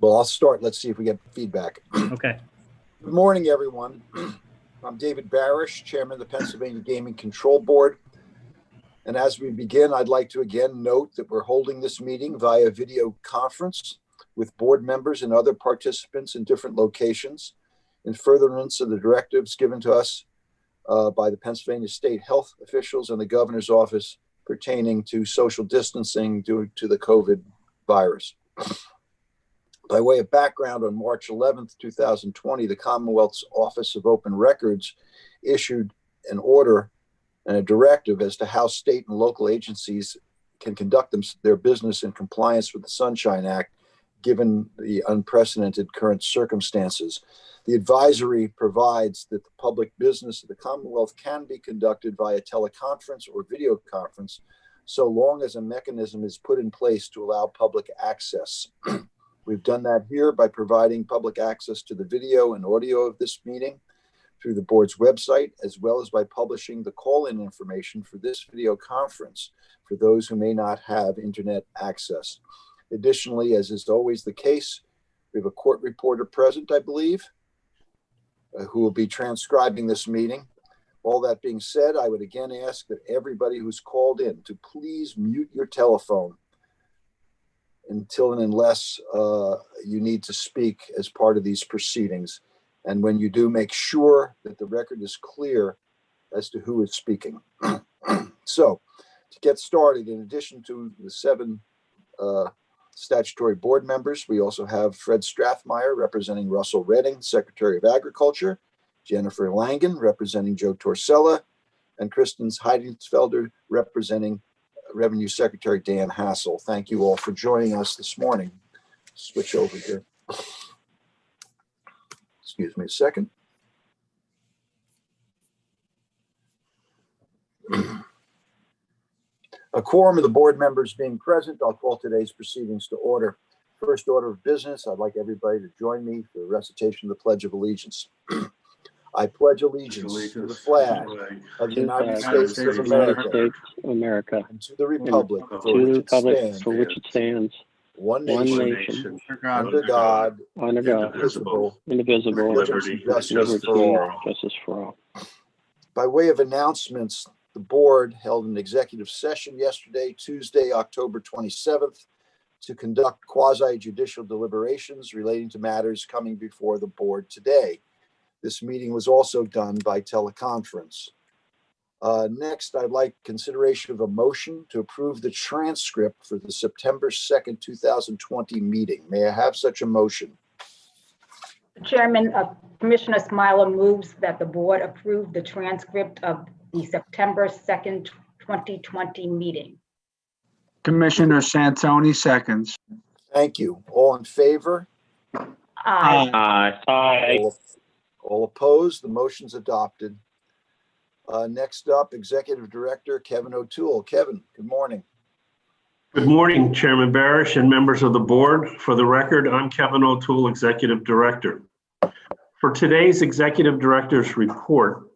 Well, I'll start. Let's see if we get feedback. Okay. Good morning, everyone. I'm David Barish, Chairman of the Pennsylvania Gaming Control Board. And as we begin, I'd like to again note that we're holding this meeting via video conference with board members and other participants in different locations in furtherance of the directives given to us by the Pennsylvania state health officials and the governor's office pertaining to social distancing due to the COVID virus. By way of background, on March 11th, 2020, the Commonwealth's Office of Open Records issued an order and a directive as to how state and local agencies can conduct their business in compliance with the Sunshine Act, given the unprecedented current circumstances. The advisory provides that the public business of the Commonwealth can be conducted via teleconference or video conference, so long as a mechanism is put in place to allow public access. We've done that here by providing public access to the video and audio of this meeting through the board's website, as well as by publishing the call-in information for this video conference for those who may not have internet access. Additionally, as is always the case, we have a court reporter present, I believe, who will be transcribing this meeting. All that being said, I would again ask that everybody who's called in to please mute your telephone until and unless you need to speak as part of these proceedings. And when you do, make sure that the record is clear as to who is speaking. So, to get started, in addition to the 7 statutory board members, we also have Fred Strathmeyer representing Russell Redding, Secretary of Agriculture, Jennifer Langen representing Joe Torsella, and Kristen Heidensfelder representing Revenue Secretary Dan Hassel. Thank you all for joining us this morning. Switch over here. Excuse me a second. A quorum of the board members being present, I'll call today's proceedings to order. First order of business, I'd like everybody to join me for the recitation of the Pledge of Allegiance. I pledge allegiance to the flag of the United States of America, and to the republic for which it stands, one nation, under God, indivisible, with liberty and justice for all. By way of announcements, the board held an executive session yesterday, Tuesday, October 27th, to conduct quasi-judicial deliberations relating to matters coming before the board today. This meeting was also done by teleconference. Next, I'd like consideration of a motion to approve the transcript for the September 2nd, 2020 meeting. May I have such a motion? Chairman, Commissioner Smiler moves that the board approve the transcript of the September 2nd, 2020 meeting. Commissioner Santoni seconds. Thank you. All in favor? Aye. Aye. All opposed? The motion's adopted. Next up, Executive Director Kevin O'Toole. Kevin, good morning. Good morning, Chairman Barish and members of the board. For the record, I'm Kevin O'Toole, Executive Director. For today's Executive Director's report,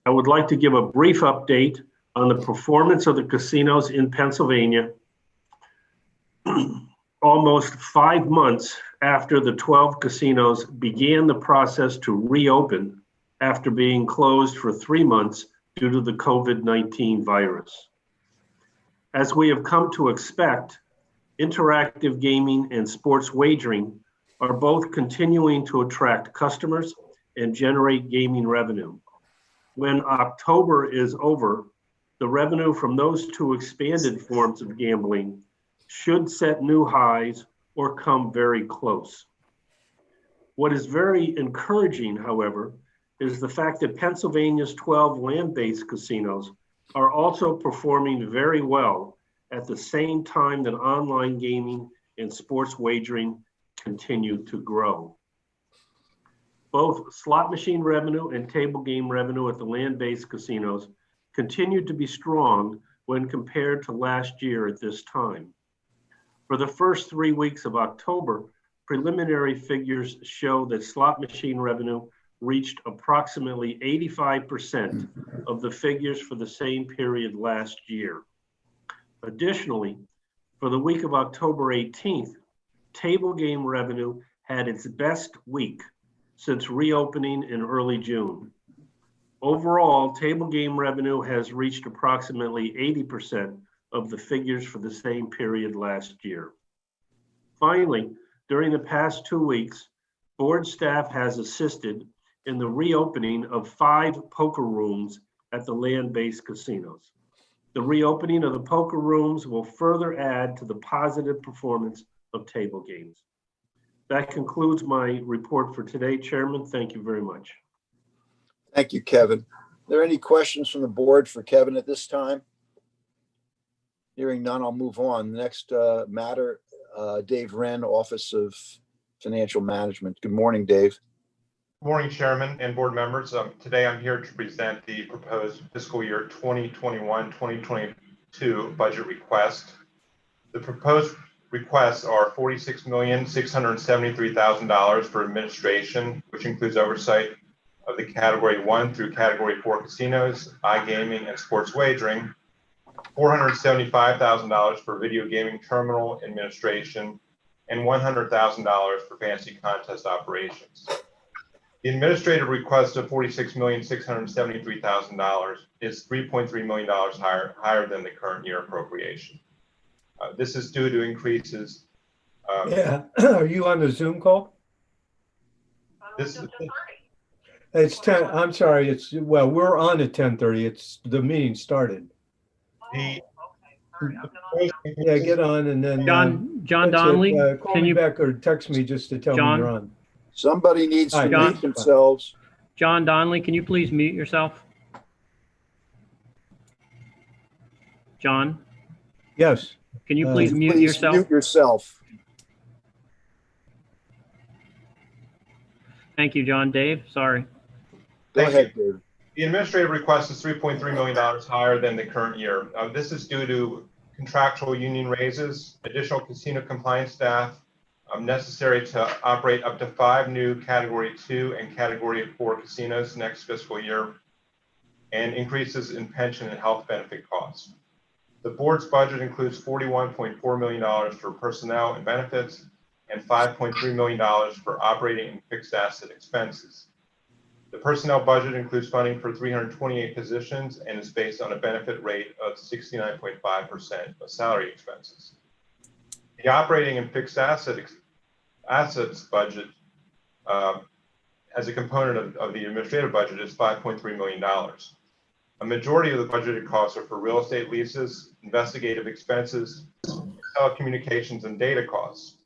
I would like to give a brief update on the performance of the casinos in Pennsylvania almost 5 months after the 12 casinos began the process to reopen after being closed for 3 months due to the COVID-19 virus. As we have come to expect, interactive gaming and sports wagering are both continuing to attract customers and generate gaming revenue. When October is over, the revenue from those 2 expanded forms of gambling should set new highs or come very close. What is very encouraging, however, is the fact that Pennsylvania's 12 land-based casinos are also performing very well at the same time that online gaming and sports wagering continue to grow. Both slot machine revenue and table game revenue at the land-based casinos continued to be strong when compared to last year at this time. For the first 3 weeks of October, preliminary figures show that slot machine revenue reached approximately 85% of the figures for the same period last year. Additionally, for the week of October 18th, table game revenue had its best week since reopening in early June. Overall, table game revenue has reached approximately 80% of the figures for the same period last year. Finally, during the past 2 weeks, board staff has assisted in the reopening of 5 poker rooms at the land-based casinos. The reopening of the poker rooms will further add to the positive performance of table games. That concludes my report for today, Chairman. Thank you very much. Thank you, Kevin. Are there any questions from the board for Kevin at this time? Hearing none, I'll move on. The next matter, Dave Wren, Office of Financial Management. Good morning, Dave. Good morning, Chairman and board members. Today I'm here to present the proposed fiscal year 2021-2022 budget request. The proposed requests are $46,673,000 for administration, which includes oversight of the Category 1 through Category 4 casinos, iGaming, and sports wagering, $475,000 for video gaming terminal administration, and $100,000 for fantasy contest operations. The administrative request of $46,673,000 is $3.3 million higher than the current year appropriation. This is due to increases. Yeah, are you on the Zoom call? It's 10. I'm sorry. Well, we're on at 10:30. It's the meeting started. Yeah, get on and then John Donnelly, call can me you back or text me just to tell me you're on. Somebody needs to John. mute themselves. John Donnelly, can you please mute yourself? John, Yes. can you please mute Please yourself? mute yourself. Thank you, John. Dave, sorry. Go Thank ahead, Dave. The administrative request is $3.3 million higher than the current year. This is due to contractual union raises, additional casino compliance staff necessary to operate up to 5 new Category 2 and Category 4 casinos next fiscal year, and increases in pension and health benefit costs. The board's budget includes $41.4 million for personnel and benefits and $5.3 million for operating and fixed asset expenses. The personnel budget includes funding for 328 positions and is based on a benefit rate of 69.5% of salary expenses. The operating and fixed assets budget as a component of the administrative budget is $5.3 million. A majority of the budgeted costs are for real estate leases, investigative expenses, telecommunications, and data costs,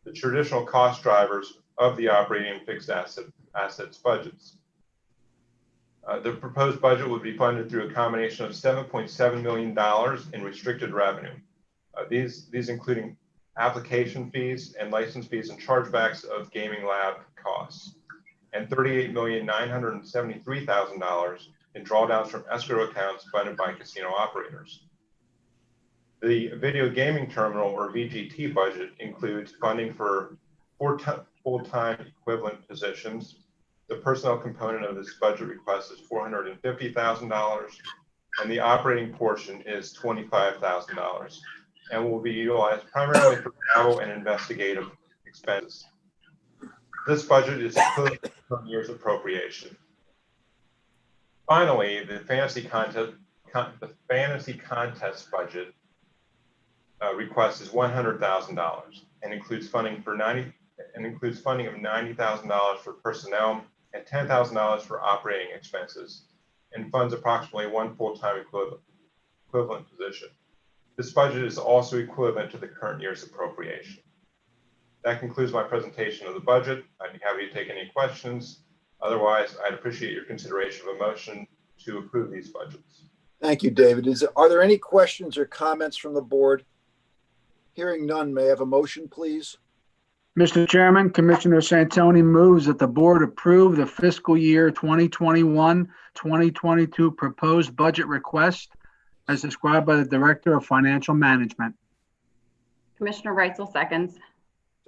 the traditional cost drivers of the operating and fixed assets budgets. The proposed budget would be funded through a combination of $7.7 million in restricted revenue. These including application fees and license fees and chargebacks of gaming lab costs, and $38,973,000 in drawdowns from escrow accounts funded by casino operators. The video gaming terminal, or VGT budget, includes funding for 4 full-time equivalent positions. The personnel component of this budget request is $450,000, and the operating portion is $25,000, and will be utilized primarily for travel and investigative expenses. This budget is equivalent to the current year's appropriation. Finally, the fantasy contest budget request is $100,000 and includes funding of $90,000 for personnel and $10,000 for operating expenses, and funds approximately 1 full-time equivalent position. This budget is also equivalent to the current year's appropriation. That concludes my presentation of the budget. I'd be happy to take any questions. Otherwise, I'd appreciate your consideration of a motion to approve these budgets. Thank you, David. Are there any questions or comments from the board? Hearing none, may I have a motion, please? Mr. Chairman, Commissioner Santoni moves that the board approve the fiscal year 2021-2022 proposed budget request as described by the Director of Financial Management. Commissioner Reitzel seconds.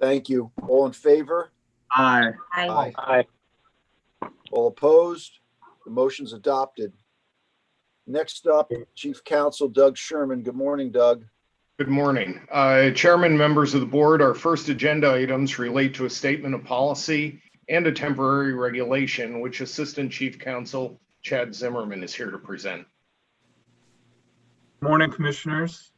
Thank you. All in favor? Aye. Aye. Aye. All opposed? The motion's adopted. Next up, Chief Counsel Doug Sherman. Good morning, Doug. Good morning. Chairman, members of the board, our first agenda items relate to a statement of policy and a temporary regulation, which Assistant Chief Counsel Chad Zimmerman is here to present. Morning, Commissioners.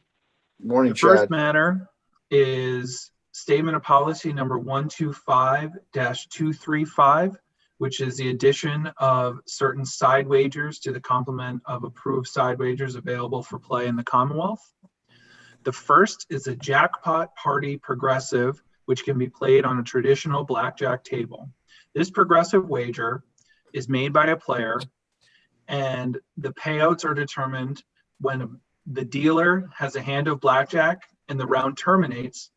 Morning, The first Chad. matter is Statement of Policy number 125-235, which is the addition of certain side wagers to the complement of approved side wagers available for play in the Commonwealth. The first is a Jackpot Party Progressive, which can be played on a traditional blackjack table. This progressive wager is made by a player, and the payouts are determined when the dealer has a hand of blackjack and the round terminates,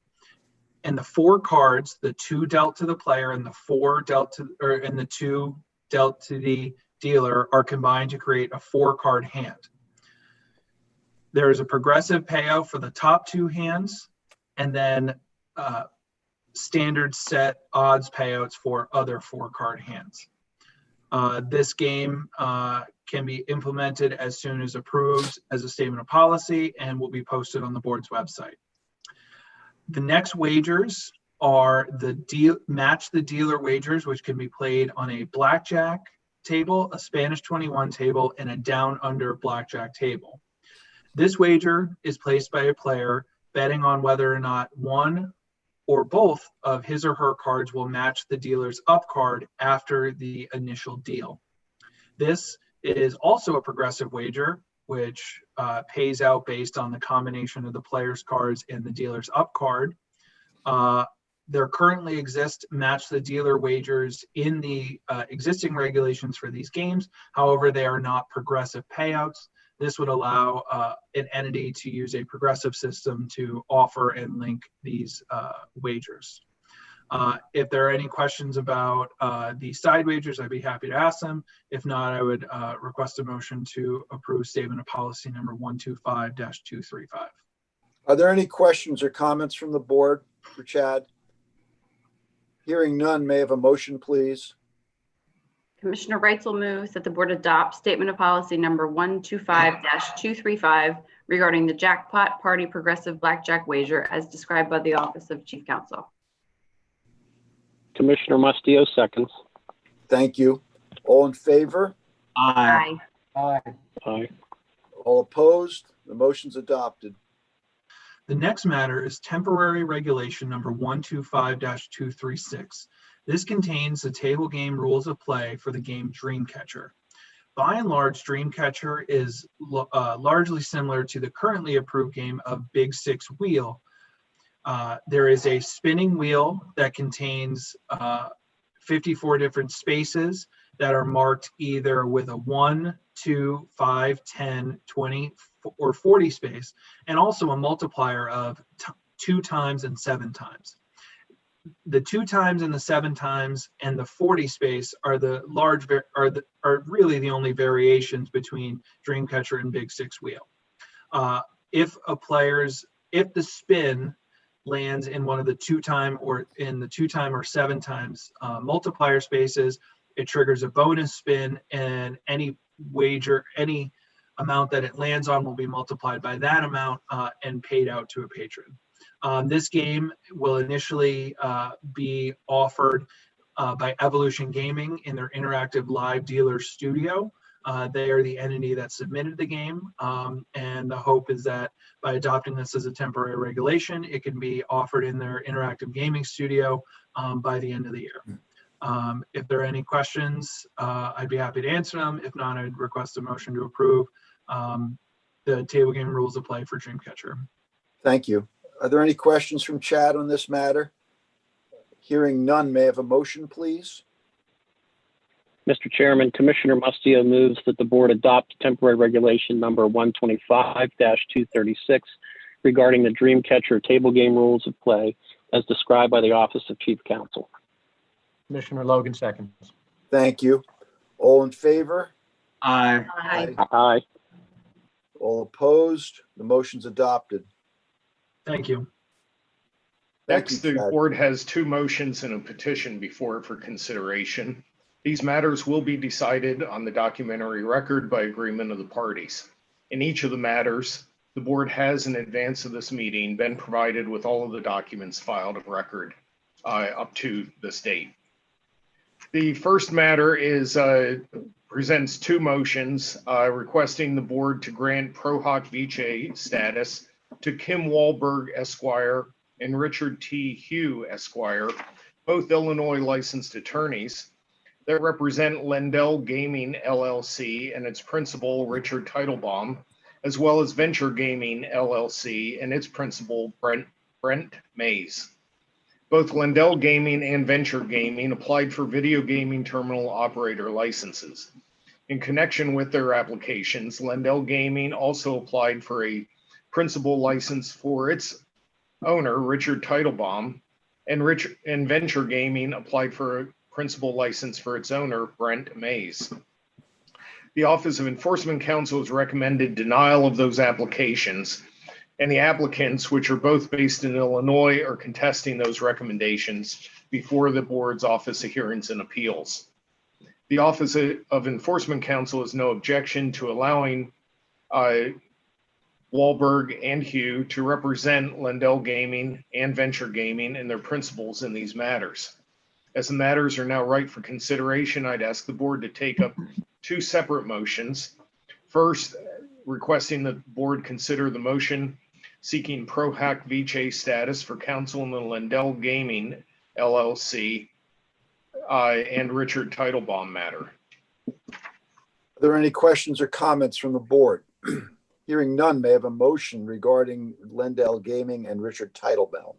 and the 4 cards, the 2 dealt to the player and the 4 dealt to, and the 2 dealt to the dealer, are combined to create a 4-card hand. There is a progressive payout for the top 2 hands, and then standard set odds payouts for other 4-card hands. This game can be implemented as soon as approved as a statement of policy and will be posted on the board's website. The next wagers are the match the dealer wagers, which can be played on a blackjack table, a Spanish 21 table, and a down under blackjack table. This wager is placed by a player betting on whether or not one or both of his or her cards will match the dealer's up card after the initial deal. This is also a progressive wager, which pays out based on the combination of the player's cards and the dealer's up card. There currently exist match the dealer wagers in the existing regulations for these games. However, they are not progressive payouts. This would allow an entity to use a progressive system to offer and link these wagers. If there are any questions about the side wagers, I'd be happy to ask them. If not, I would request a motion to approve statement of policy number 125-235. Are there any questions or comments from the board for Chad? Hearing none, may I have a motion, please? Commissioner Reitzel moves that the board adopt statement of policy number 125-235 regarding the Jackpot Party Progressive Blackjack Wager as described by the Office of Chief Counsel. Commissioner Mustio seconds. Thank you. All in favor? Aye. Aye. Aye. All opposed? The motion's adopted. The next matter is temporary regulation number 125-236. This contains the table game rules of play for the game Dreamcatcher. By and large, Dreamcatcher is largely similar to the currently approved game of Big Six Wheel. There is a spinning wheel that contains 54 different spaces that are marked either with a 1, 2, 5, 10, 20, or 40 space, and also a multiplier of 2 times and 7 times. The 2 times and the 7 times and the 40 space are really the only variations between Dreamcatcher and Big Six Wheel. If the spin lands in one of the 2 time or in the 2 time or 7 times multiplier spaces, it triggers a bonus spin, and any amount that it lands on will be multiplied by that amount and paid out to a patron. This game will initially be offered by Evolution Gaming in their interactive live dealer studio. They are the entity that submitted the game, and the hope is that by adopting this as a temporary regulation, it can be offered in their interactive gaming studio by the end of the year. If there are any questions, I'd be happy to answer them. If not, I'd request a motion to approve the table game rules of play for Dreamcatcher. Thank you. Are there any questions from Chad on this matter? Hearing none, may I have a motion, please? Mr. Chairman, Commissioner Mustio moves that the board adopt temporary regulation number 125-236 regarding the Dreamcatcher table game rules of play as described by the Office of Chief Counsel. Commissioner Logan seconds. Thank you. All in favor? Aye. Aye. Aye. All opposed? The motion's adopted. Thank you. Thank Next, you, the Chad. board has 2 motions and a petition before it for consideration. These matters will be decided on the documentary record by agreement of the parties. In each of the matters, The board has, in advance of this meeting, been provided with all of the documents filed of record up to this date. The first matter is presents two motions requesting the board to grant Pro Hoc Vitae status to Kim Wahlberg Esquire and Richard T. Hugh Esquire, both Illinois licensed attorneys that represent Lendell Gaming LLC and its principal Richard Teitelbaum, as well as Venture Gaming LLC and its principal Brent Mays. Both Lendell Gaming and Venture Gaming applied for video gaming terminal operator licenses. In connection with their applications, Lendell Gaming also applied for a principal license for its owner, Richard Teitelbaum, and Venture Gaming applied for a principal license for its owner, Brent Mays. The Office of Enforcement Counsel has recommended denial of those applications, and the applicants, which are both based in Illinois, are contesting those recommendations before the board's Office of Hearings and Appeals. The Office of Enforcement Counsel has no objection to allowing Wahlberg and Hugh to represent Lendell Gaming and Venture Gaming and their principals in these matters. As the matters are now ripe for consideration, I'd ask the board to take up two separate motions. First, requesting that the board consider the motion seeking Pro Hoc Vitae status for counsel in the Lendell Gaming LLC and Richard Teitelbaum matter. Are there any questions or comments from the board? Hearing none, may I have a motion regarding Lendell Gaming and Richard Teitelbaum?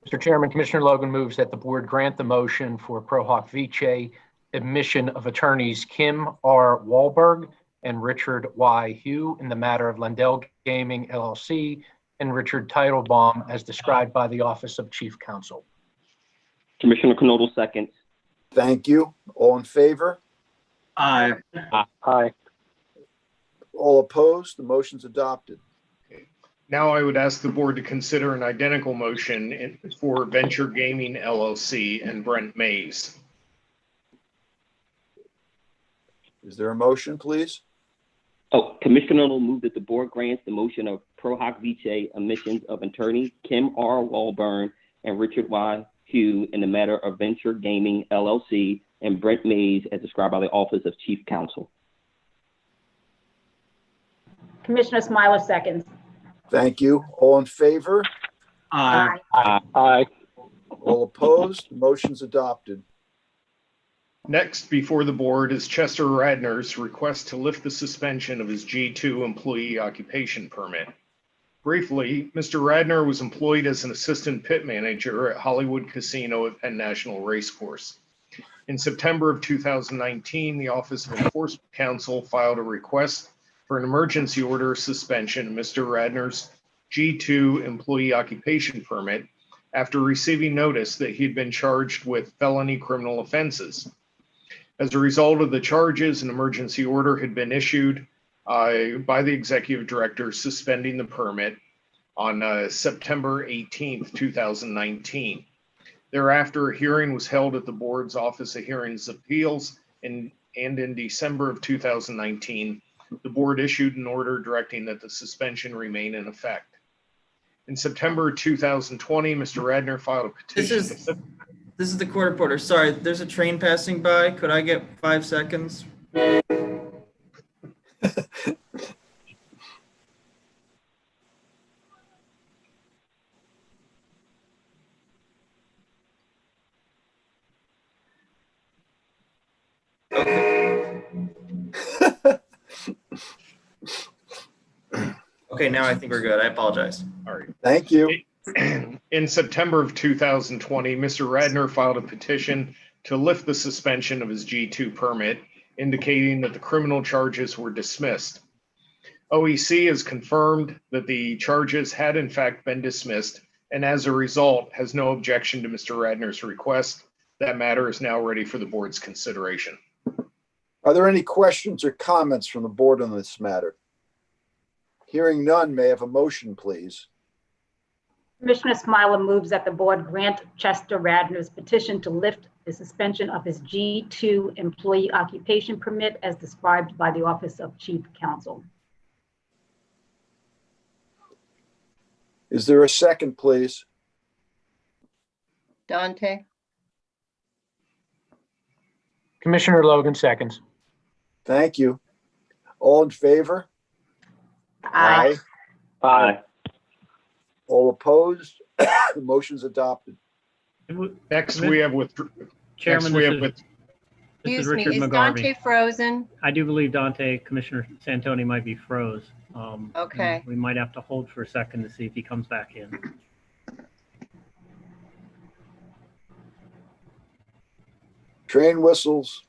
Mr. Chairman, Commissioner Logan moves that the board grant the motion for Pro Hoc Vitae admission of attorneys Kim R. Wahlberg and Richard Y. Hugh in the matter of Lendell Gaming LLC and Richard Teitelbaum as described by the Office of Chief Counsel. Commissioner Knodel seconds. Thank you. All in favor? Aye. Aye. All opposed? The motion's adopted. Now I would ask the board to consider an identical motion for Venture Gaming LLC and Brent Mays. Is there a motion, please? Oh, Commissioner will move that the board grants the motion of Pro Hoc Vitae admissions of attorneys Kim R. Wahlberg and Richard Y. Hugh in the matter of Venture Gaming LLC and Brent Mays as described by the Office of Chief Counsel. Commissioner Smiler seconds. Thank you. All in favor? Aye. Aye. All opposed? The motion's adopted. Next before the board is Chester Radner's request to lift the suspension of his G2 employee occupation permit. Briefly, Mr. Radner was employed as an assistant pit manager at Hollywood Casino at Penn National Racecourse. In September of 2019, the Office of Enforcement Counsel filed a request for an emergency order suspension of Mr. Radner's G2 employee occupation permit after receiving notice that he had been charged with felony criminal offenses. As a result of the charges, an emergency order had been issued by the executive director suspending the permit on September 18th, 2019. Thereafter, a hearing was held at the board's Office of Hearings and Appeals, and in December of 2019, the board issued an order directing that the suspension remain in effect. In September 2020, Mr. Radner filed a petition. This is the court reporter. Sorry, there's a train passing by. Could I get 5 seconds? Okay, now I think we're good. I apologize. All right. Thank you. In September of 2020, Mr. Radner filed a petition to lift the suspension of his G2 permit, indicating that the criminal charges were dismissed. OEC has confirmed that the charges had in fact been dismissed, and as a result, has no objection to Mr. Radner's request. That matter is now ready for the board's consideration. Are there any questions or comments from the board on this matter? Hearing none, may I have a motion, please? Commissioner Smiler moves that the board grant Chester Radner's petition to lift the suspension of his G2 employee occupation permit as described by the Office of Chief Counsel. Is there a second, please? Dante, Commissioner Logan seconds. Thank you. All in favor? Aye. Aye. All opposed? Motion's adopted. Next, we have with. Chairman, this is excuse me, Richard is McGarvey. Dante frozen? I do believe Dante, Commissioner Santoni might be froze. Okay. We might have to hold for a second to see if he comes back in. Train whistles.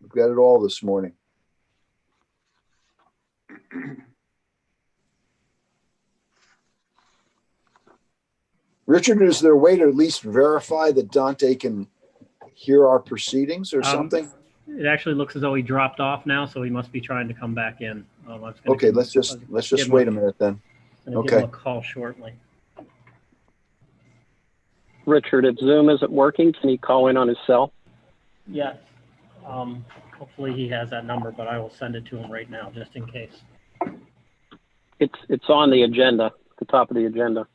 We've got it all this morning. Richard, is there a way to at least verify that Dante can hear our proceedings or something? It actually looks as though he dropped off now, so he must be trying to come back in. Okay, let's just wait a minute then. Give Okay. him a call shortly. Richard, if Zoom isn't working, can he call in on his cell? Yes. Hopefully he has that number, but I will send it to him right now, just in case. It's on the agenda, the top of the agenda.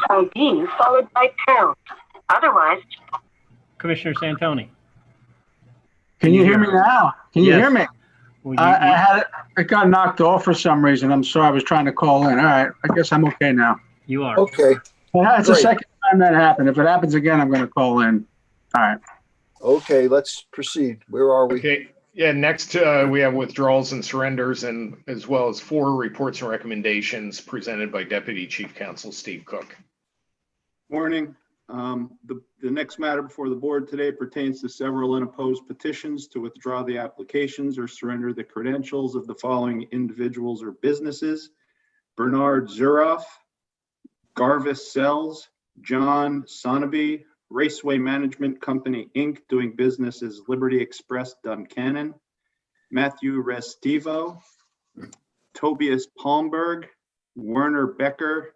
ID followed by pound. Otherwise. Commissioner Santoni. Can you hear me now? Can you Yes. hear me? Well, It got knocked off for some reason. I'm sorry. I was trying to call in. All right. I guess I'm okay now. You are. Okay. That's the Great. second time that happened. If it happens again, I'm going to call in. All right. Okay, let's proceed. Where are we? Okay, yeah, next we have withdrawals and surrenders, and as well as 4 reports and recommendations presented by Deputy Chief Counsel Steve Cook. Morning. The next matter before the board today pertains to several unopposed petitions to withdraw the applications or surrender the credentials of the following individuals or businesses: Bernard Zuroff, Garvis Sells, John Sonaby, Raceway Management Company, Inc., doing business as Liberty Express Duncannon, Matthew Restivo, Tobias Palmberg, Werner Becker,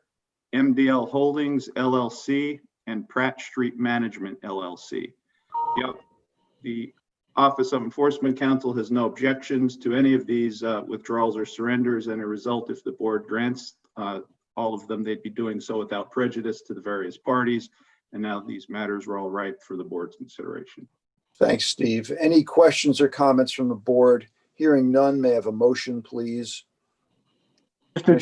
MDL Holdings, LLC, and Pratt Street Management, LLC. The Office of Enforcement Counsel has no objections to any of these withdrawals or surrenders, and a result, if the board grants all of them, they'd be doing so without prejudice to the various parties. And now these matters are all ripe for the board's consideration. Thanks, Steve. Any questions or comments from the board? Hearing none, may I have a motion, please? Mr.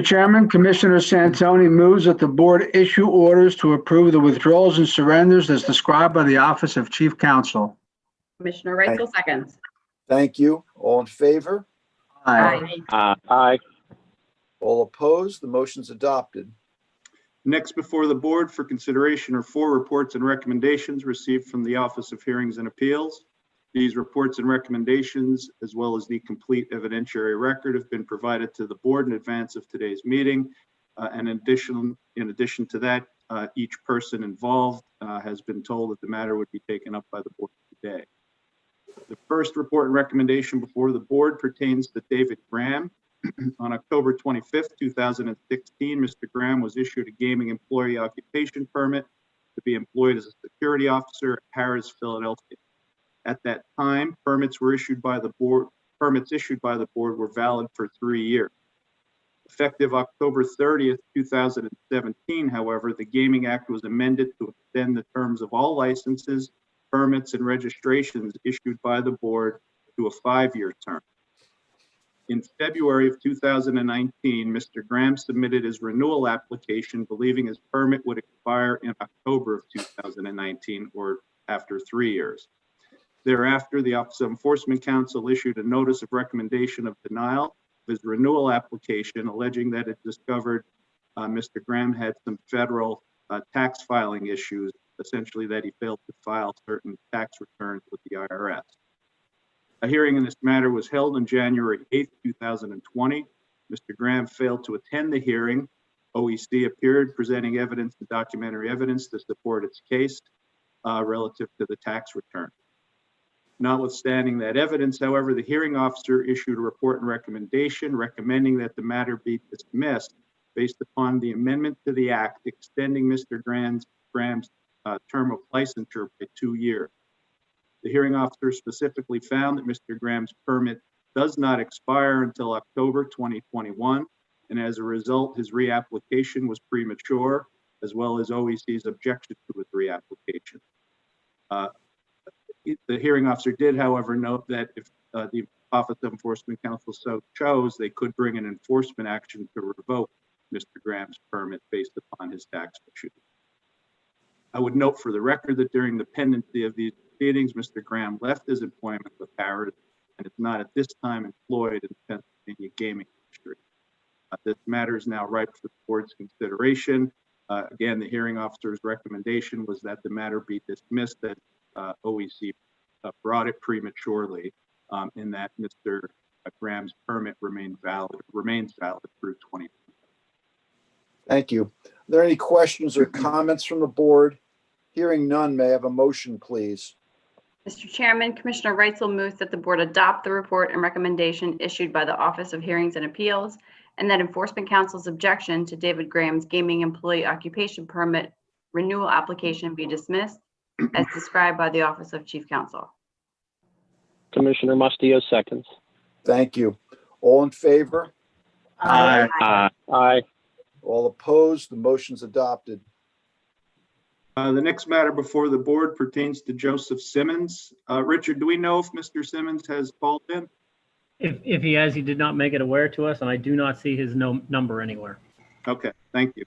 Chairman, Commissioner Santoni moves that the board issue orders to approve the withdrawals and surrenders as described by the Office of Chief Counsel. Commissioner Rachel seconds. Thank you. All in favor? Aye. Aye. All opposed? The motion's adopted. Next before the board for consideration are 4 reports and recommendations received from the Office of Hearings and Appeals. These reports and recommendations, as well as the complete evidentiary record, have been provided to the board in advance of today's meeting. And in addition to that, each person involved has been told that the matter would be taken up by the board today. The first report and recommendation before the board pertains to David Graham. On October 25th, 2016, Mr. Graham was issued a gaming employee occupation permit to be employed as a security officer at Harrah's, Philadelphia. At that time, permits issued by the board were valid for 3 years. Effective October 30th, 2017, however, the Gaming Act was amended to extend the terms of all licenses, permits, and registrations issued by the board to a 5-year term. In February of 2019, Mr. Graham submitted his renewal application, believing his permit would expire in October of 2019, or after 3 years. Thereafter, the Office of Enforcement Counsel issued a notice of recommendation of denial of his renewal application, alleging that it discovered Mr. Graham had some federal tax filing issues, essentially that he failed to file certain tax returns with the IRS. A hearing in this matter was held on January 8th, 2020. Mr. Graham failed to attend the hearing. OEC appeared presenting evidence and documentary evidence to support its case relative to the tax return. Notwithstanding that evidence, however, the hearing officer issued a report and recommendation recommending that the matter be dismissed based upon the amendment to the act extending Mr. Graham's term of licensure by 2 years. The hearing officer specifically found that Mr. Graham's permit does not expire until October 2021, and as a result, his reapplication was premature, as well as OEC's objection to his reapplication. The hearing officer did, however, note that if the Office of Enforcement Counsel so chose, they could bring an enforcement action to revoke Mr. Graham's permit based upon his tax issue. I would note for the record that during the pendency of these proceedings, Mr. Graham left his employment with Harris and is not at this time employed in the Pennsylvania gaming industry. This matter is now ripe for the board's consideration. Again, the hearing officer's recommendation was that the matter be dismissed, that OEC brought it prematurely, in that Mr. Graham's permit remains valid through 2020. Thank you. Are there any questions or comments from the board? Hearing none, may I have a motion, please? Mr. Chairman, Commissioner Reitzel moves that the board adopt the report and recommendation issued by the Office of Hearings and Appeals, and that Enforcement Counsel's objection to David Graham's gaming employee occupation permit renewal application be dismissed as described by the Office of Chief Counsel. Commissioner Mustillo seconds. Thank you. All in favor? Aye. Aye. All opposed? The motion's adopted. The next matter before the board pertains to Joseph Simmons. Richard, do we know if Mr. Simmons has called in? If he has, he did not make it aware to us, and I do not see his number anywhere. Okay, thank you.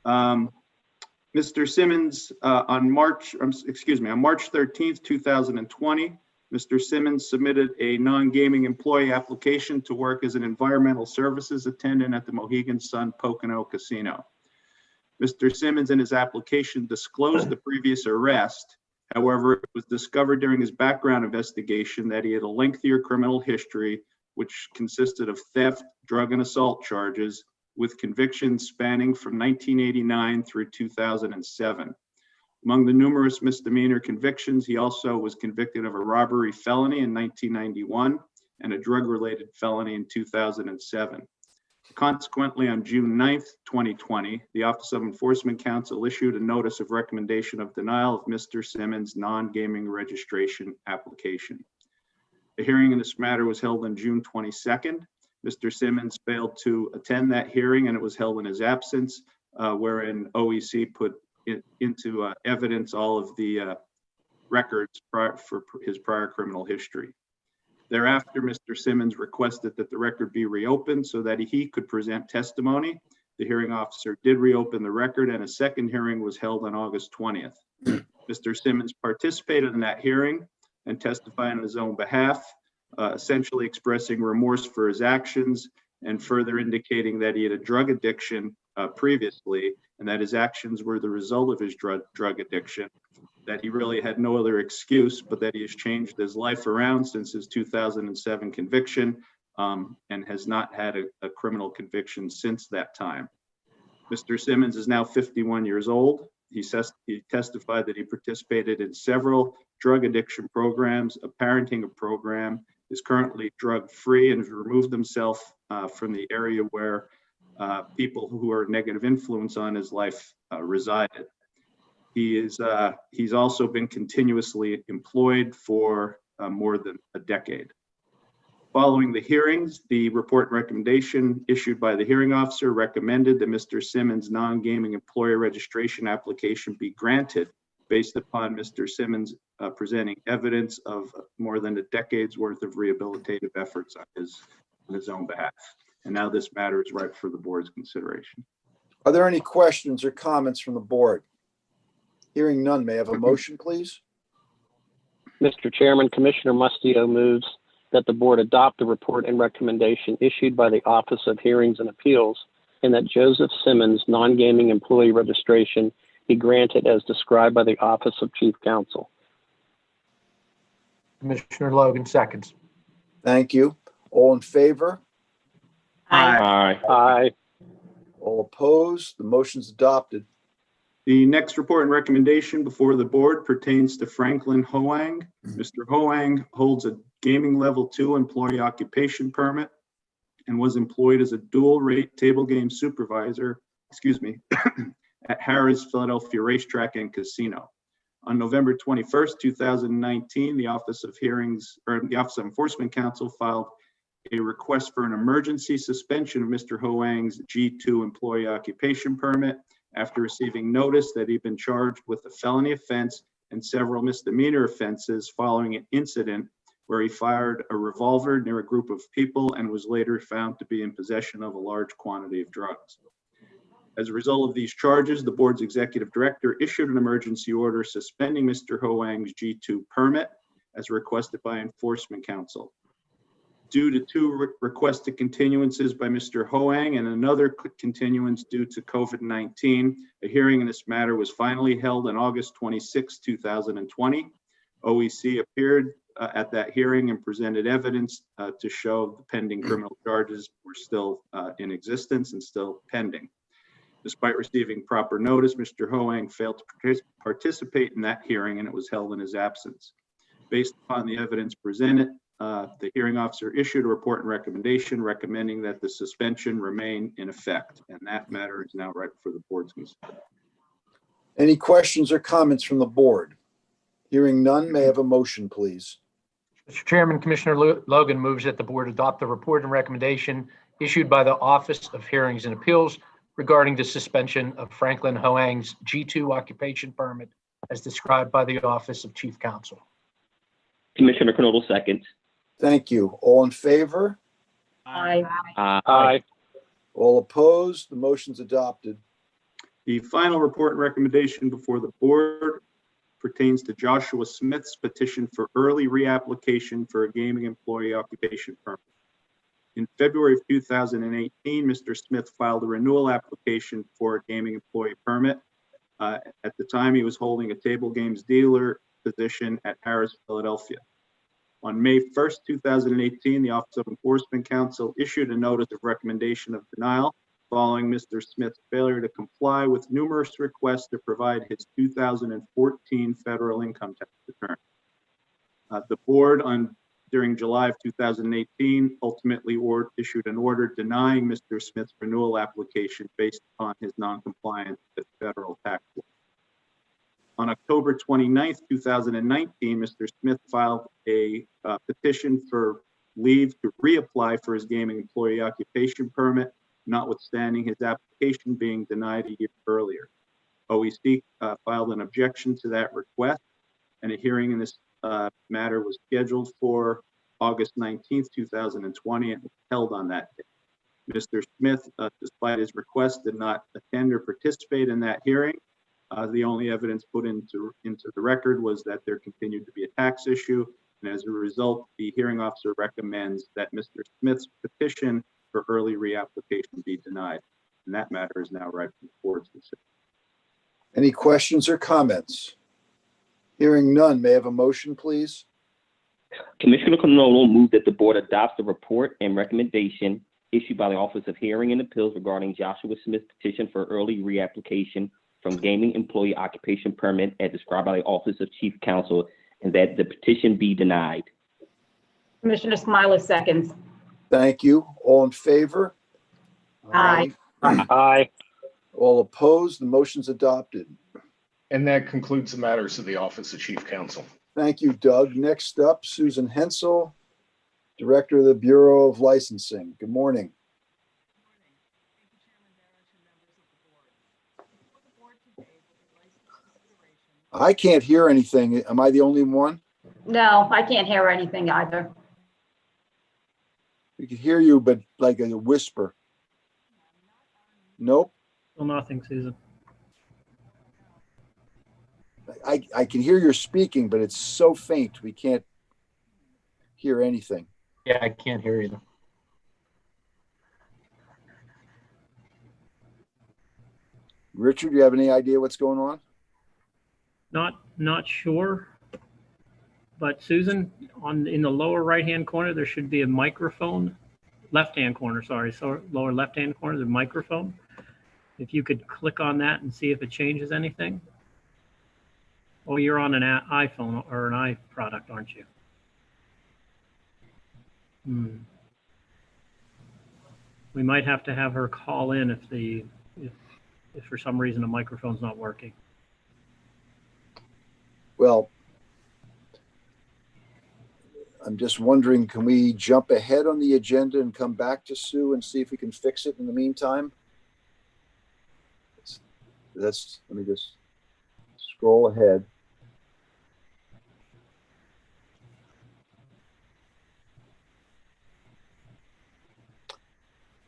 Mr. Simmons, on March 13th, 2020, Mr. Simmons submitted a non-gaming employee application to work as an environmental services attendant at the Mohegan Sun Pocono Casino. Mr. Simmons in his application disclosed the previous arrest. However, it was discovered during his background investigation that he had a lengthier criminal history, which consisted of theft, drug, and assault charges, with convictions spanning from 1989 through 2007. Among the numerous misdemeanor convictions, he also was convicted of a robbery felony in 1991 and a drug-related felony in 2007. Consequently, on June 9th, 2020, the Office of Enforcement Counsel issued a notice of recommendation of denial of Mr. Simmons' non-gaming registration application. The hearing in this matter was held on June 22nd. Mr. Simmons failed to attend that hearing, and it was held in his absence, wherein OEC put into evidence all of the records for his prior criminal history. Thereafter, Mr. Simmons requested that the record be reopened so that he could present testimony. The hearing officer did reopen the record, and a second hearing was held on August 20th. Mr. Simmons participated in that hearing and testified on his own behalf, essentially expressing remorse for his actions and further indicating that he had a drug addiction previously, and that his actions were the result of his drug addiction, that he really had no other excuse, but that he has changed his life around since his 2007 conviction and has not had a criminal conviction since that time. Mr. Simmons is now 51 years old. He testified that he participated in several drug addiction programs, a parenting program, is currently drug-free, and has removed himself from the area where people who are a negative influence on his life resided. He's also been continuously employed for more than a decade. Following the hearings, the report and recommendation issued by the hearing officer recommended that Mr. Simmons' non-gaming employer registration application be granted based upon Mr. Simmons presenting evidence of more than a decade's worth of rehabilitative efforts on his own behalf. And now this matter is ripe for the board's consideration. Are there any questions or comments from the board? Hearing none, may I have a motion, please? Mr. Chairman, Commissioner Mustillo moves that the board adopt the report and recommendation issued by the Office of Hearings and Appeals, and that Joseph Simmons' non-gaming employee registration be granted as described by the Office of Chief Counsel. Commissioner Logan seconds. Thank you. All in favor? Aye. Aye. All opposed, the motion's adopted. The next report and recommendation before the board pertains to Franklin Hoang. Mr. Hoang holds a gaming level 2 employee occupation permit and was employed as a dual rate table game supervisor, at Harrah's Philadelphia Racetrack and Casino. On November 21st, 2019, the Office of Enforcement Counsel filed a request for an emergency suspension of Mr. Hoang's G2 employee occupation permit after receiving notice that he'd been charged with a felony offense and several misdemeanor offenses following an incident where he fired a revolver near a group of people and was later found to be in possession of a large quantity of drugs. As a result of these charges, the board's executive director issued an emergency order suspending Mr. Hoang's G2 permit as requested by Enforcement Counsel. Due to two requested continuances by Mr. Hoang and another continuance due to COVID-19, a hearing in this matter was finally held on August 26, 2020. OEC appeared at that hearing and presented evidence to show the pending criminal charges were still in existence and still pending. Despite receiving proper notice, Mr. Hoang failed to participate in that hearing and it was held in his absence. Based upon the evidence presented, the hearing officer issued a report and recommendation recommending that the suspension remain in effect, and that matter is now right for the board's consideration. Any questions or comments from the board? Hearing none, may I have a motion, please? Mr. Chairman, Commissioner Logan moves that the board adopt the report and recommendation issued by the Office of Hearings and Appeals regarding the suspension of Franklin Hoang's G2 occupation permit as described by the Office of Chief Counsel. Commissioner Knodel seconds. Thank you. All in favor? Aye. Aye. All opposed? The motion's adopted. The final report and recommendation before the board pertains to Joshua Smith's petition for early reapplication for a gaming employee occupation permit. In February of 2018, Mr. Smith filed a renewal application for a gaming employee permit. At the time, he was holding a table games dealer position at Harrah's Philadelphia. On May 1st, 2018, the Office of Enforcement Counsel issued a notice of recommendation of denial following Mr. Smith's failure to comply with numerous requests to provide his 2014 federal income tax return. The board during July of 2018 ultimately issued an order denying Mr. Smith's renewal application based upon his noncompliance with federal tax law. On October 29th, 2019, Mr. Smith filed a petition for leave to reapply for his gaming employee occupation permit, notwithstanding his application being denied a year earlier. OEC filed an objection to that request, and a hearing in this matter was scheduled for August 19th, 2020, and was held on that day. Mr. Smith, despite his request, did not attend or participate in that hearing. The only evidence put into the record was that there continued to be a tax issue, and as a result, the hearing officer recommends that Mr. Smith's petition for early reapplication be denied, and that matter is now right for the board's consideration. Any questions or comments? Hearing none, may I have a motion, please? Commissioner Knodel moved that the board adopts the report and recommendation issued by the Office of Hearing and Appeals regarding Joshua Smith's petition for early reapplication from gaming employee occupation permit as described by the Office of Chief Counsel, and that the petition be denied. Commissioner Smiler seconds. Thank you. All in favor? Aye. Aye. All opposed? The motion's adopted. And that concludes the matters of the Office of Chief Counsel. Thank you, Doug. Next up, Susan Hensel, Director of the Bureau of Licensing. Good morning. I can't hear anything. Am I the only one? No, I can't hear anything either. We can hear you, but like a whisper. Nope. Still nothing, Susan. I can hear your speaking, but it's so faint, we can't hear anything. Yeah, I can't hear either. Richard, do you have any idea what's going on? Not sure. But Susan, in the lower right-hand corner, there should be a microphone left-hand corner, sorry, so lower left-hand corner, the microphone. If you could click on that and see if it changes anything. Oh, you're on an iPhone or an iProduct, aren't you? We might have to have her call in if for some reason the microphone's not working. Well, I'm just wondering, can we jump ahead on the agenda and come back to Sue and see if we can fix it in the meantime? Let me just scroll ahead.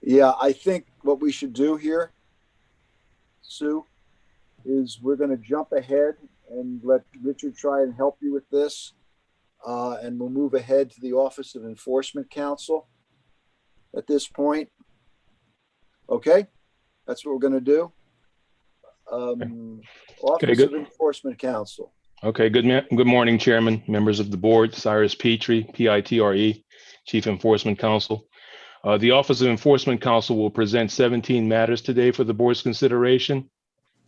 Yeah, I think what we should do here, Sue, is we're going to jump ahead and let Richard try and help you with this. And we'll move ahead to the Office of Enforcement Counsel at this point. Okay, that's what we're going to do. Office of Enforcement Counsel. Okay, good morning, Chairman, members of the board, Cyrus Petrie, PITRE, Chief Enforcement Counsel. The Office of Enforcement Counsel will present 17 matters today for the board's consideration,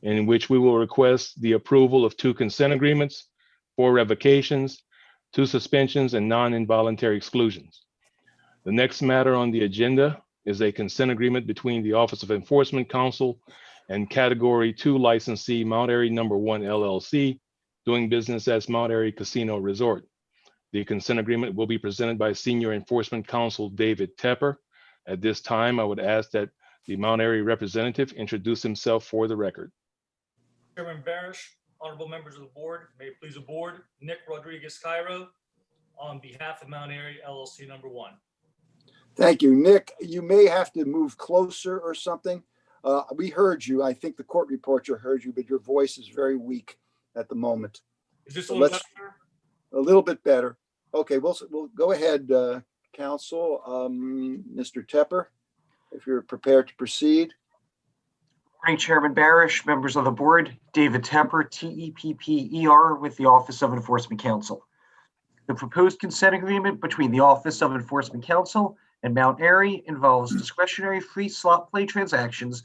in which we will request the approval of 2 consent agreements, 4 revocations, 2 suspensions, and non-involuntary exclusions. The next matter on the agenda is a consent agreement between the Office of Enforcement Counsel and Category 2 licensee Mount Airy No. 1 LLC, doing business as Mount Airy Casino Resort. The consent agreement will be presented by Senior Enforcement Counsel David Tepper. At this time, I would ask that the Mount Airy representative introduce himself for the record. Chairman Barish, honorable members of the board, may it please the board, Nick Rodriguez Cairo on behalf of Mount Airy LLC No. 1. Thank you, Nick. You may have to move closer or something. We heard you. I think the court reporter heard you, but your voice is very weak at the moment. Is this a little better? A little bit better. Okay, we'll go ahead, counsel. Mr. Tepper, if you're prepared to proceed. Morning, Chairman Barish, members of the board, David Tepper, TEPPER with the Office of Enforcement Counsel. The proposed consent agreement between the Office of Enforcement Counsel and Mount Airy involves discretionary free slot play transactions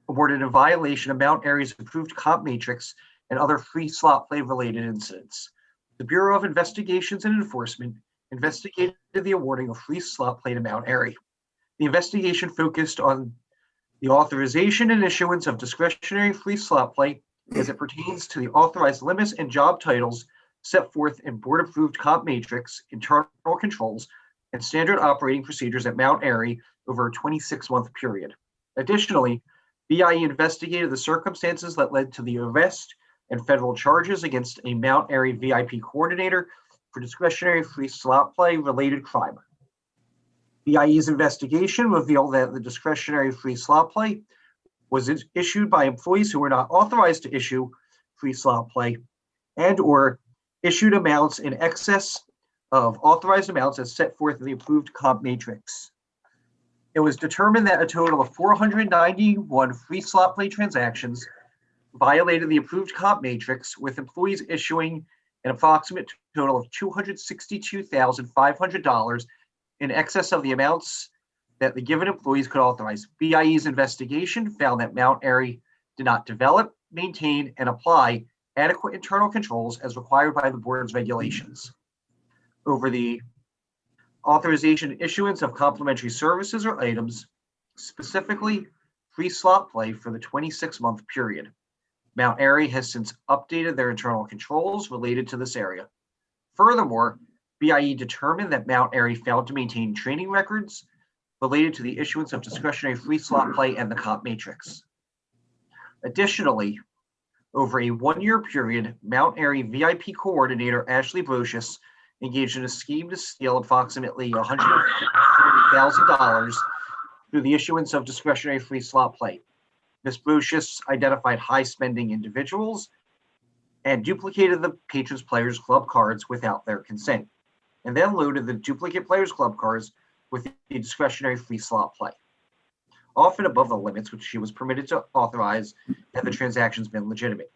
awarded in violation of Mount Airy's approved comp matrix and other free slot play related incidents. The Bureau of Investigations and Enforcement investigated the awarding of free slot play to Mount Airy. The investigation focused on the authorization and issuance of discretionary free slot play as it pertains to the authorized limits and job titles set forth in board-approved comp matrix, internal controls, and standard operating procedures at Mount Airy over a 26-month period. Additionally, BIE investigated the circumstances that led to the arrest and federal charges against a Mount Airy VIP coordinator for discretionary free slot play related crime. BIE's investigation revealed that the discretionary free slot play was issued by employees who were not authorized to issue free slot play and or issued amounts in excess of authorized amounts as set forth in the approved comp matrix. It was determined that a total of 491 free slot play transactions violated the approved comp matrix, with employees issuing an approximate total of $262,500 in excess of the amounts that the given employees could authorize. BIE's investigation found that Mount Airy did not develop, maintain, and apply adequate internal controls as required by the board's regulations over the authorization and issuance of complimentary services or items, specifically free slot play for the 26-month period. Mount Airy has since updated their internal controls related to this area. Furthermore, BIE determined that Mount Airy failed to maintain training records related to the issuance of discretionary free slot play and the comp matrix. Additionally, over a 1-year period, Mount Airy VIP coordinator Ashley Brocious engaged in a scheme to steal approximately $140,000 through the issuance of discretionary free slot play. Ms. Brocious identified high-spending individuals and duplicated the Patrons Players Club cards without their consent, and then loaded the duplicate Players Club cards with the discretionary free slot play, often above the limits which she was permitted to authorize had the transactions been legitimate.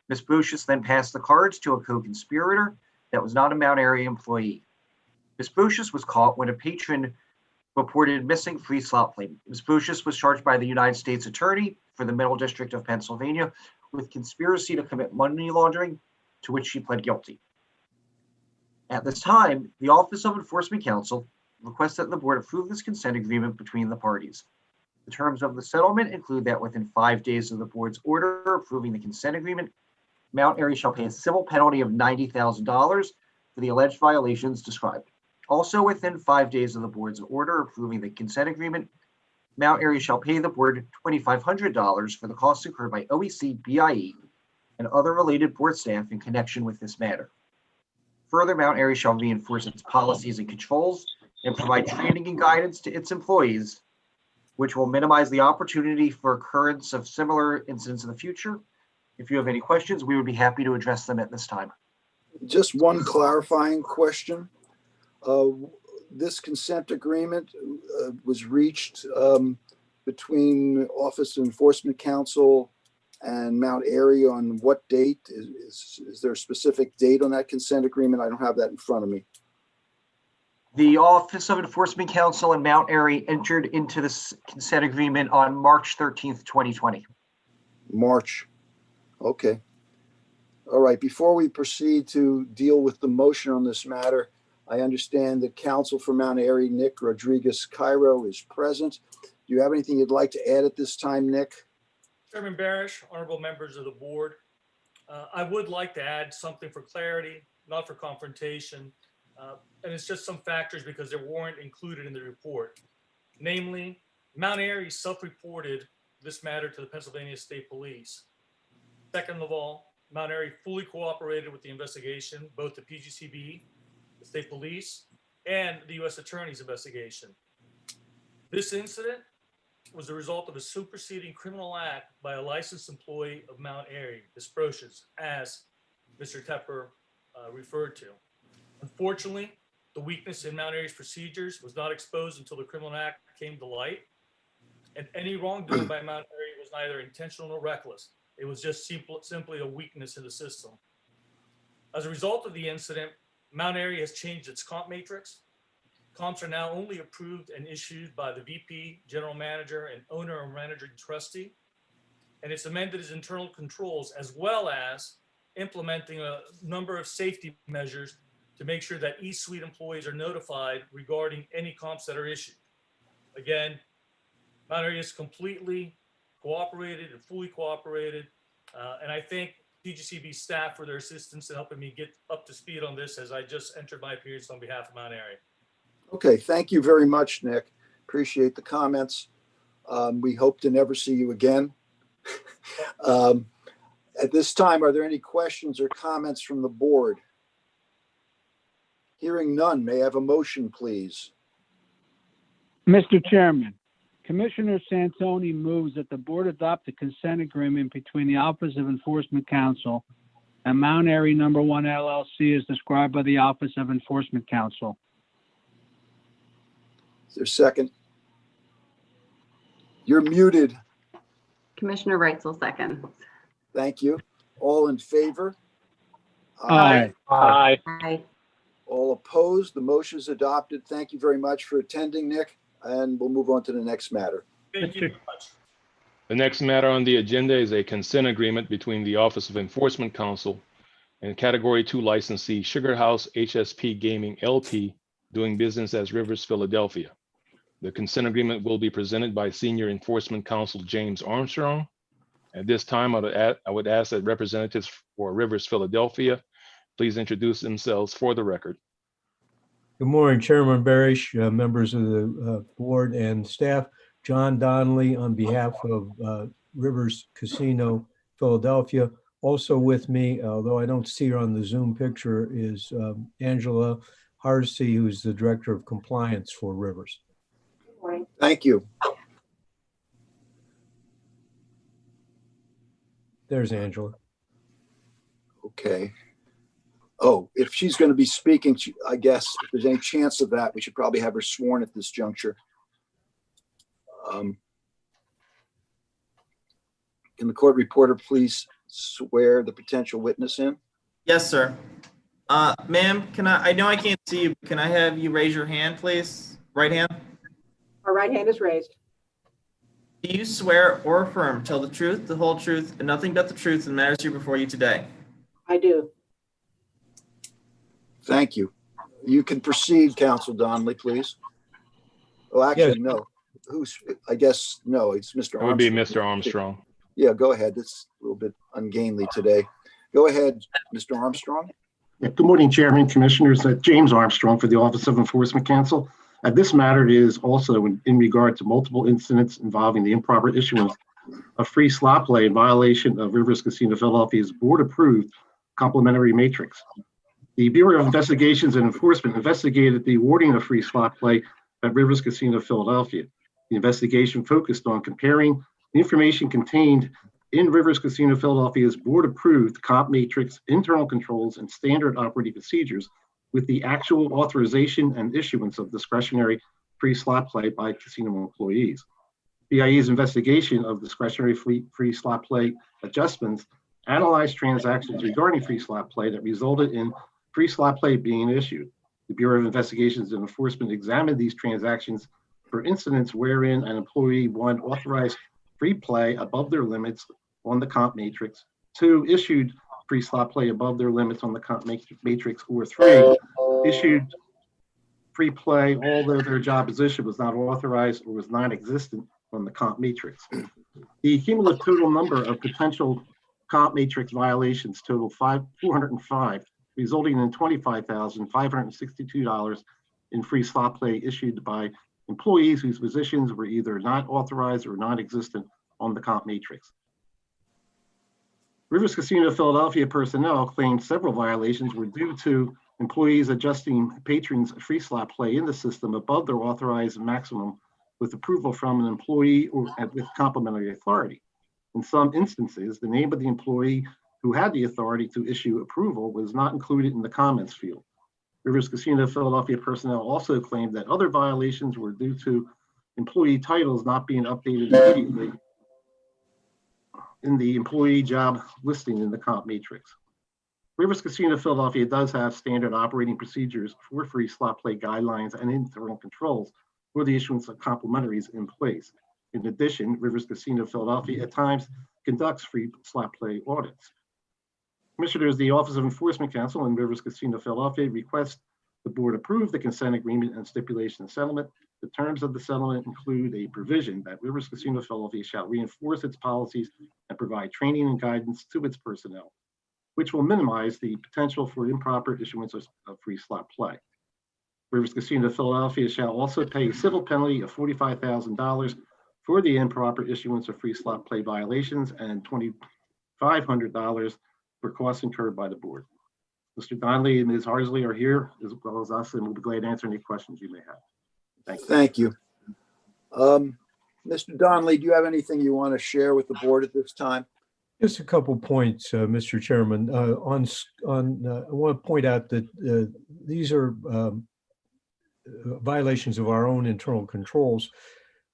Ms. Brocious then passed the cards to a co-conspirator that was not a Mount Airy employee. Ms. Brocious was caught when a patron reported missing free slot plane. Ms. Bucius was charged by the United States Attorney for the Middle District of Pennsylvania with conspiracy to commit money laundering, to which she pled guilty. At this time, the Office of Enforcement Counsel requests that the board approve this consent agreement between the parties. The terms of the settlement include that within 5 days of the board's order approving the consent agreement, Mount Airy shall pay a civil penalty of $90,000 for the alleged violations described. Also, within 5 days of the board's order approving the consent agreement, Mount Airy shall pay the board $2,500 for the costs incurred by OEC, BIE, and other related board staff in connection with this matter. Further, Mount Airy shall reinforce its policies and controls and provide training and guidance to its employees, which will minimize the opportunity for occurrence of similar incidents in the future. If you have any questions, we would be happy to address them at this time. Just one clarifying question. This consent agreement was reached between Office of Enforcement Counsel and Mount Airy on what date? Is there a specific date on that consent agreement? I don't have that in front of me. The Office of Enforcement Counsel and Mount Airy entered into this consent agreement on March 13th, 2020. March. Okay. All right. Before we proceed to deal with the motion on this matter, I understand that counsel for Mount Airy, Nick Rodriguez-Cairo, is present. Do you have anything you'd like to add at this time, Nick? Chairman Barish, honorable members of the board, I would like to add something for clarity, not for confrontation. And it's just some factors because they weren't included in the report. Namely, Mount Airy self-reported this matter to the Pennsylvania State Police. Second of all, Mount Airy fully cooperated with the investigation, both the Pgcb, the State Police, and the U.S. Attorney's investigation. This incident was the result of a superseding criminal act by a licensed employee of Mount Airy, Disprocious, as Mr. Tepper referred to. Unfortunately, the weakness in Mount Airy's procedures was not exposed until the criminal act came to light, and any wrongdoing by Mount Airy was neither intentional nor reckless. It was just simply a weakness in the system. As a result of the incident, Mount Airy has changed its comp matrix. Comps are now only approved and issued by the VP, general manager, and owner or managing trustee. And it's amended its internal controls as well as implementing a number of safety measures to make sure that E-Suite employees are notified regarding any comps that are issued. Again, Mount Airy has completely cooperated and fully cooperated. And I thank Pgcb staff for their assistance in helping me get up to speed on this as I just entered my appearance on behalf of Mount Airy. Okay, thank you very much, Nick. Appreciate the comments. We hope to never see you again. At this time, are there any questions or comments from the board? Hearing none, may I have a motion, please? Mr. Chairman, Commissioner Santoni moves that the board adopt the consent agreement between the Office of Enforcement Counsel and Mount Airy No. 1 LLC as described by the Office of Enforcement Counsel. Is there a second? You're muted. Commissioner Reitzel, second. Thank you. All in favor? Aye. Aye. Aye. All opposed? The motion is adopted. Thank you very much for attending, Nick, and we'll move on to the next matter. Thank you very much. The next matter on the agenda is a consent agreement between the Office of Enforcement Counsel and Category 2 licensee Sugar House HSP Gaming LP, doing business as Rivers, Philadelphia. The consent agreement will be presented by Senior Enforcement Counsel James Armstrong. At this time, I would ask that representatives for Rivers, Philadelphia, please introduce themselves for the record. Good morning, Chairman Barish, members of the board and staff. John Donnelly on behalf of Rivers Casino, Philadelphia. Also with me, although I don't see her on the Zoom picture, is Angela Harsey, who's the Director of Compliance for Rivers. Thank you. There's Angela. Okay. Oh, if she's going to be speaking, I guess if there's any chance of that, we should probably have her sworn at this juncture. Can the court reporter please swear the potential witness in? Yes, sir. Ma'am, I know I can't see you. Can I have you raise your hand, please? Right hand? My right hand is raised. Do you swear or affirm, tell the truth, the whole truth, and nothing but the truth in matters here before you today? I do. Thank you. You can proceed, Counsel Donnelly, please. Oh, actually, no. I guess, no, it's Mr. It Armstrong. would be Mr. Armstrong. Yeah, go ahead. It's a little bit ungainly today. Go ahead, Mr. Armstrong. Yeah, good morning, Chairman, Commissioners. James Armstrong for the Office of Enforcement Counsel. This matter is also in regard to multiple incidents involving the improper issuance of free slot play in violation of Rivers Casino Philadelphia's board-approved complimentary matrix. The Bureau of Investigations and Enforcement investigated the awarding of free slot play at Rivers Casino Philadelphia. The investigation focused on comparing the information contained in Rivers Casino Philadelphia's board-approved comp matrix, internal controls, and standard operating procedures with the actual authorization and issuance of discretionary free slot play by casino employees. BIE's investigation of discretionary free slot play adjustments analyzed transactions regarding free slot play that resulted in free slot play being issued. The Bureau of Investigations and Enforcement examined these transactions for incidents wherein an employee, 1, authorized free play above their limits on the comp matrix, 2, issued free slot play above their limits on the comp matrix, or 3, issued free play although their job position was not authorized or was non-existent on the comp matrix. The cumulative total number of potential comp matrix violations totaled 405, resulting in $25,562 in free slot play issued by employees whose positions were either not authorized or non-existent on the comp matrix. Rivers Casino Philadelphia personnel claimed several violations were due to employees adjusting patrons' free slot play in the system above their authorized maximum with approval from an employee or with complimentary authority. In some instances, the name of the employee who had the authority to issue approval was not included in the comments field. Rivers Casino Philadelphia personnel also claimed that other violations were due to employee titles not being updated immediately in the employee job listing in the comp matrix. Rivers Casino Philadelphia does have standard operating procedures for free slot play guidelines and internal controls for the issuance of complimentaries in place. In addition, Rivers Casino Philadelphia at times conducts free slot play audits. Commissioners, the Office of Enforcement Counsel and Rivers Casino Philadelphia request the board approve the consent agreement and stipulation of settlement. The terms of the settlement include a provision that Rivers Casino Philadelphia shall reinforce its policies and provide training and guidance to its personnel, which will minimize the potential for improper issuance of free slot play. Rivers Casino Philadelphia shall also pay a civil penalty of $45,000 for the improper issuance of free slot play violations and $2,500 for costs incurred by the board. Mr. Donnelly and Ms. Harsley are here, as well as us, and we'll be glad to answer any questions you may have. Thank you. Mr. Donnelly, do you have anything you want to share with the board at this time? Just a couple points, Mr. Chairman. I want to point out that these are violations of our own internal controls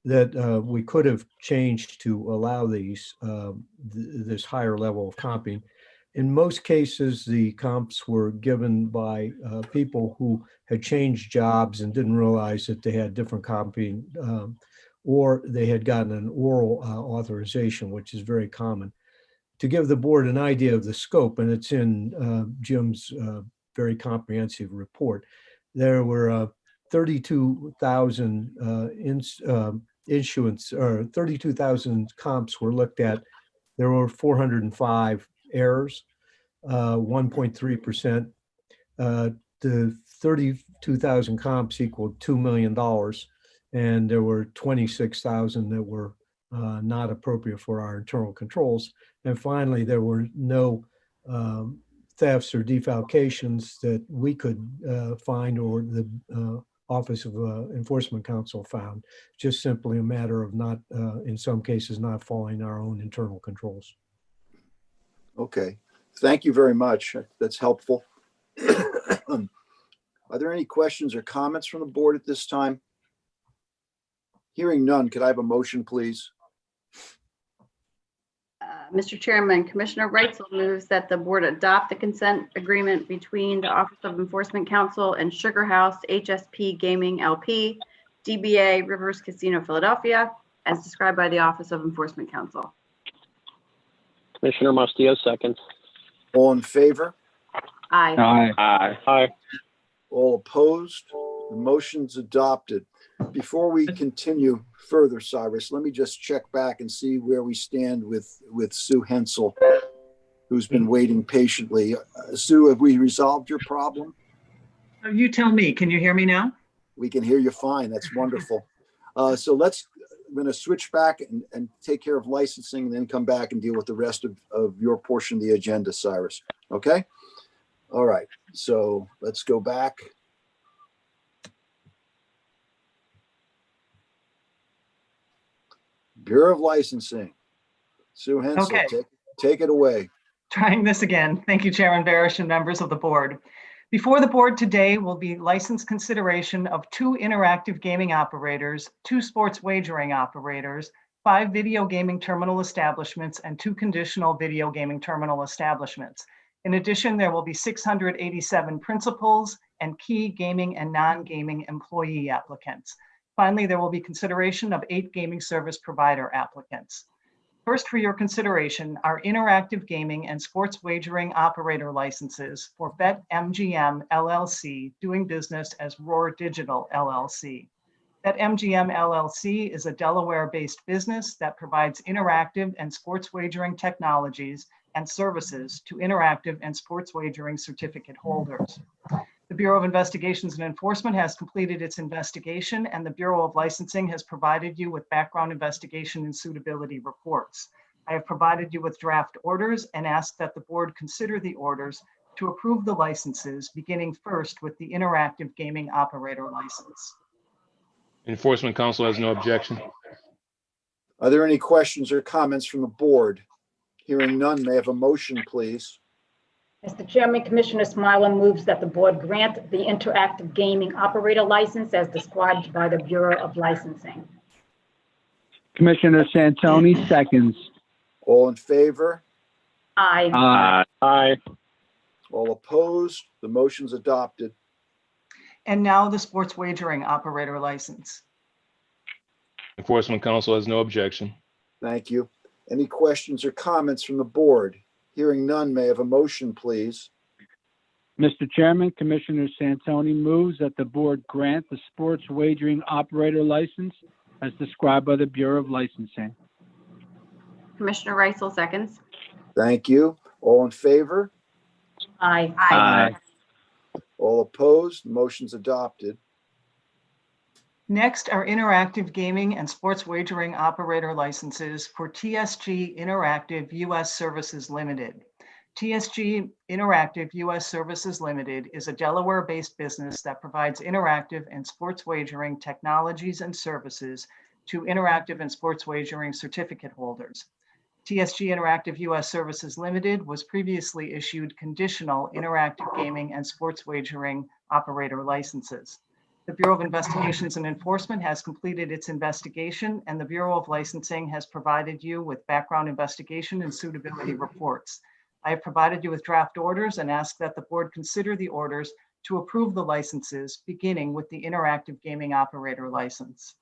that we could have changed to allow these this higher level of comping. In most cases, the comps were given by people who had changed jobs and didn't realize that they had different comping, or they had gotten an oral authorization, which is very common. To give the board an idea of the scope, and it's in Jim's very comprehensive report, there were 32,000 issuance, or 32,000 comps were looked at. There were 405 errors, 1.3%. The 32,000 comps equaled $2 million, and there were 26,000 that were not appropriate for our internal controls. And finally, there were no thefts or defalcations that we could find, or the Office of Enforcement Counsel found. Just simply a matter of not, in some cases, not following our own internal controls. Okay, thank you very much. That's helpful. Are there any questions or comments from the board at this time? Hearing none, could I have a motion, please? Mr. Chairman, Commissioner Reitzel moves that the board adopt the consent agreement between the Office of Enforcement Counsel and Sugar House HSP Gaming LP DBA Rivers Casino Philadelphia, as described by the Office of Enforcement Counsel. Commissioner Mustio seconds. All in favor? Aye. Aye. Aye. All opposed? The motion's adopted. Before we continue further, Cyrus, let me just check back and see where we stand with Sue Hensel, who's been waiting patiently. Sue, have we resolved your problem? You tell me. Can you hear me now? We can hear you fine. That's wonderful. I'm going to switch back and take care of licensing and then come back and deal with the rest of your portion of the agenda, Cyrus. Okay? All right. So let's go back. Bureau of Licensing. Sue Hensel, Okay. Take it away. Trying this again. Thank you, Chairman Barish and members of the board. Before the board today will be license consideration of 2 interactive gaming operators, 2 sports wagering operators, 5 video gaming terminal establishments, and 2 conditional video gaming terminal establishments. In addition, there will be 687 principals and key gaming and non-gaming employee applicants. Finally, there will be consideration of 8 gaming service provider applicants. First, for your consideration, are interactive gaming and sports wagering operator licenses for BetMGM LLC, doing business as Roar Digital LLC. BetMGM LLC is a Delaware-based business that provides interactive and sports wagering technologies and services to interactive and sports wagering certificate holders. The Bureau of Investigations and Enforcement has completed its investigation, and the Bureau of Licensing has provided you with background investigation and suitability reports. I have provided you with draft orders and ask that the board consider the orders to approve the licenses, beginning first with the interactive gaming operator license. Enforcement Council has no objection. Are there any questions or comments from the board? Hearing none, may I have a motion, please? Mr. Chairman, Commissioner Smiley moves that the board grant the interactive gaming operator license as described by the Bureau of Licensing. Commissioner Santoni seconds. All in favor? Aye. Aye. Aye. All opposed? The motion's adopted. And now the sports wagering operator license. Enforcement Council has no objection. Thank you. Any questions or comments from the board? Hearing none, may I have a motion, please? Mr. Chairman, Commissioner Santoni moves that the board grant the sports wagering operator license as described by the Bureau of Licensing. Commissioner Reisel seconds. Thank you. All in favor? Aye. Aye. All opposed? The motion's adopted. Next are interactive gaming and sports wagering operator licenses for TSG Interactive US Services Limited. TSG Interactive US Services Limited is a Delaware-based business that provides interactive and sports wagering technologies and services to interactive and sports wagering certificate holders. TSG Interactive US Services Limited was previously issued conditional interactive gaming and sports wagering operator licenses. The Bureau of Investigations and Enforcement has completed its investigation, and the Bureau of Licensing has provided you with background investigation and suitability reports. I have provided you with draft orders and ask that the board consider the orders to approve the licenses, beginning with the interactive gaming operator license.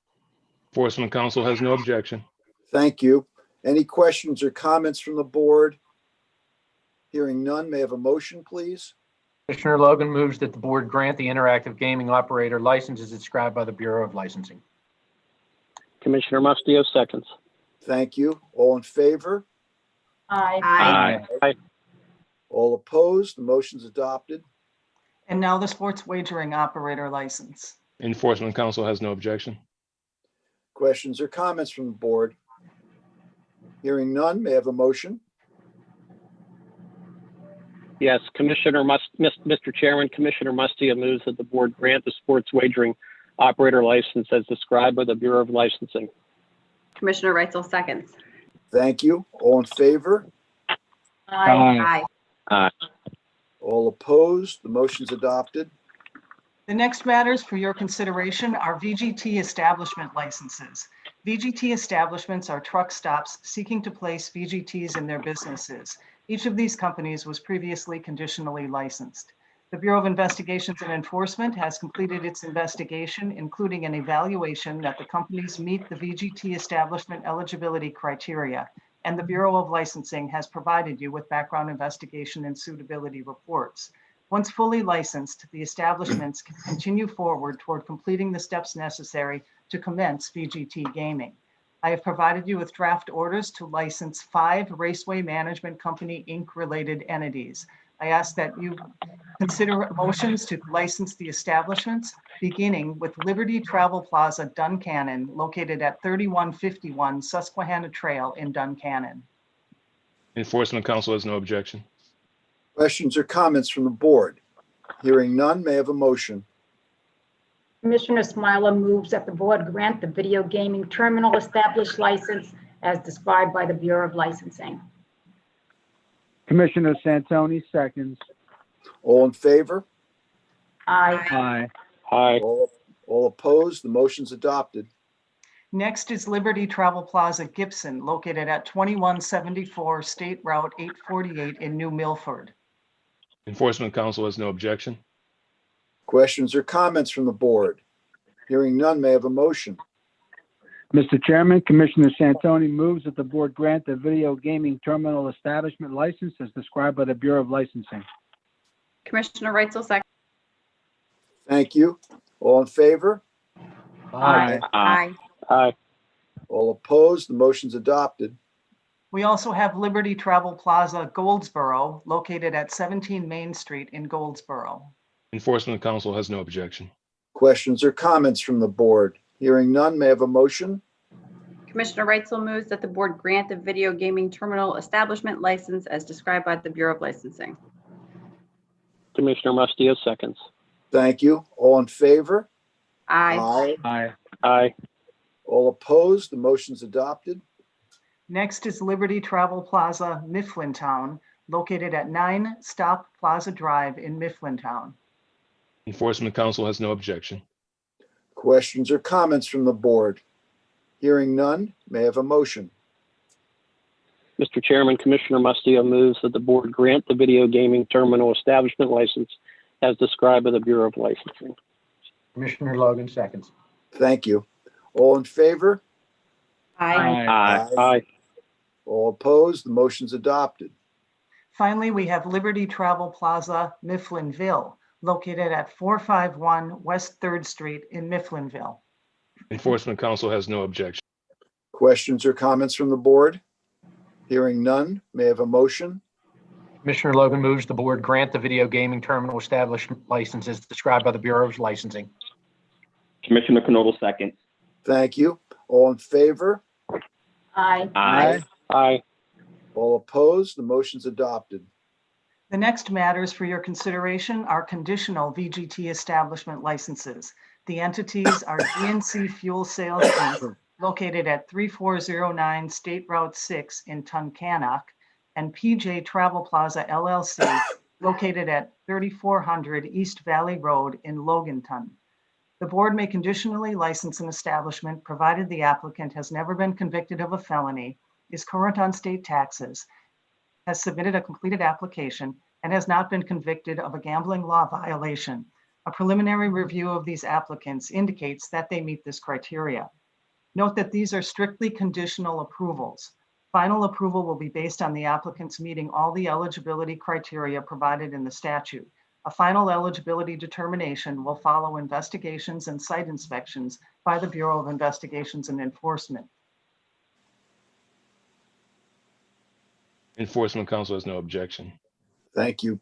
Enforcement Council has no objection. Thank you. Any questions or comments from the board? Hearing none, may I have a motion, please? Commissioner Logan moves that the board grant the interactive gaming operator license as described by the Bureau of Licensing. Commissioner Mustio seconds. Thank you. All in favor? Aye. Aye. Aye. All opposed? The motion's adopted. And now the sports wagering operator license. Enforcement Council has no objection. Questions or comments from the board? Hearing none, may I have a motion? Yes, Mr. Chairman, Commissioner Mustio moves that the board grant the sports wagering operator license as described by the Bureau of Licensing. Commissioner Reitzel seconds. Thank you. All in favor? Aye. Aye. All opposed? The motion's adopted. The next matters for your consideration are VGT establishment licenses. VGT establishments are truck stops seeking to place VGTs in their businesses. Each of these companies was previously conditionally licensed. The Bureau of Investigations and Enforcement has completed its investigation, including an evaluation that the companies meet the VGT establishment eligibility criteria, and the Bureau of Licensing has provided you with background investigation and suitability reports. Once fully licensed, the establishments can continue forward toward completing the steps necessary to commence VGT gaming. I have provided you with draft orders to license 5 Raceway Management Company Inc. related entities. I ask that you consider motions to license the establishments, beginning with Liberty Travel Plaza, Duncannon, located at 3151 Susquehanna Trail in Duncannon. Enforcement Council has no objection. Questions or comments from the board? Hearing none, may I have a motion? Commissioner Smiler moves that the board grant the video gaming terminal established license as described by the Bureau of Licensing. Commissioner Santoni seconds. All in favor? Aye. Aye. Aye. All opposed? The motion's adopted. Next is Liberty Travel Plaza Gibson, located at 2174 State Route 848 in New Milford. Enforcement Council has no objection. Questions or comments from the board? Hearing none, may I have a motion? Mr. Chairman, Commissioner Santoni moves that the board grant the video gaming terminal establishment license as described by the Bureau of Licensing. Commissioner Reitzel, second. Thank you. All in favor? Aye. Aye. Aye. All opposed? The motion's adopted. We also have Liberty Travel Plaza Goldsboro, located at 17 Main Street in Goldsboro. Enforcement Council has no objection. Questions or comments from the board? Hearing none, may I have a motion? Commissioner Reitzel moves that the board grant the video gaming terminal establishment license as described by the Bureau of Licensing. Commissioner Mustia seconds. Thank you. All in favor? Aye. Aye. Aye. All opposed? The motion's adopted. Next is Liberty Travel Plaza Mifflintown, located at 9 Stop Plaza Drive in Mifflintown. Enforcement Council has no objection. Questions or comments from the board? Hearing none, may I have a motion? Mr. Chairman, Commissioner Mustia moves that the board grant the video gaming terminal establishment license as described by the Bureau of Licensing. Commissioner Logan seconds. Thank you. All in favor? Aye. Aye. Aye. All opposed? The motion's adopted. Finally, we have Liberty Travel Plaza Mifflinville, located at 451 West 3rd Street in Mifflinville. Enforcement Council has no objection. Questions or comments from the board? Hearing none, may I have a motion? Commissioner Logan moves the board grant the video gaming terminal establishment license as described by the Bureau of Licensing. Commissioner Knodel seconds. Thank you. All in favor? Aye. Aye. Aye. All opposed? The motion's adopted. The next matters for your consideration are conditional VGT establishment licenses. The entities are DNC Fuel Sales Inc., located at 3409 State Route 6 in Tunkhannock, and PJ Travel Plaza LLC, located at 3400 East Valley Road in Loganton. The board may conditionally license an establishment provided the applicant has never been convicted of a felony, is current on state taxes, has submitted a completed application, and has not been convicted of a gambling law violation. A preliminary review of these applicants indicates that they meet this criteria. Note that these are strictly conditional approvals. Final approval will be based on the applicants meeting all the eligibility criteria provided in the statute. A final eligibility determination will follow investigations and site inspections by the Bureau of Investigations and Enforcement. Enforcement Council has no objection. Thank you.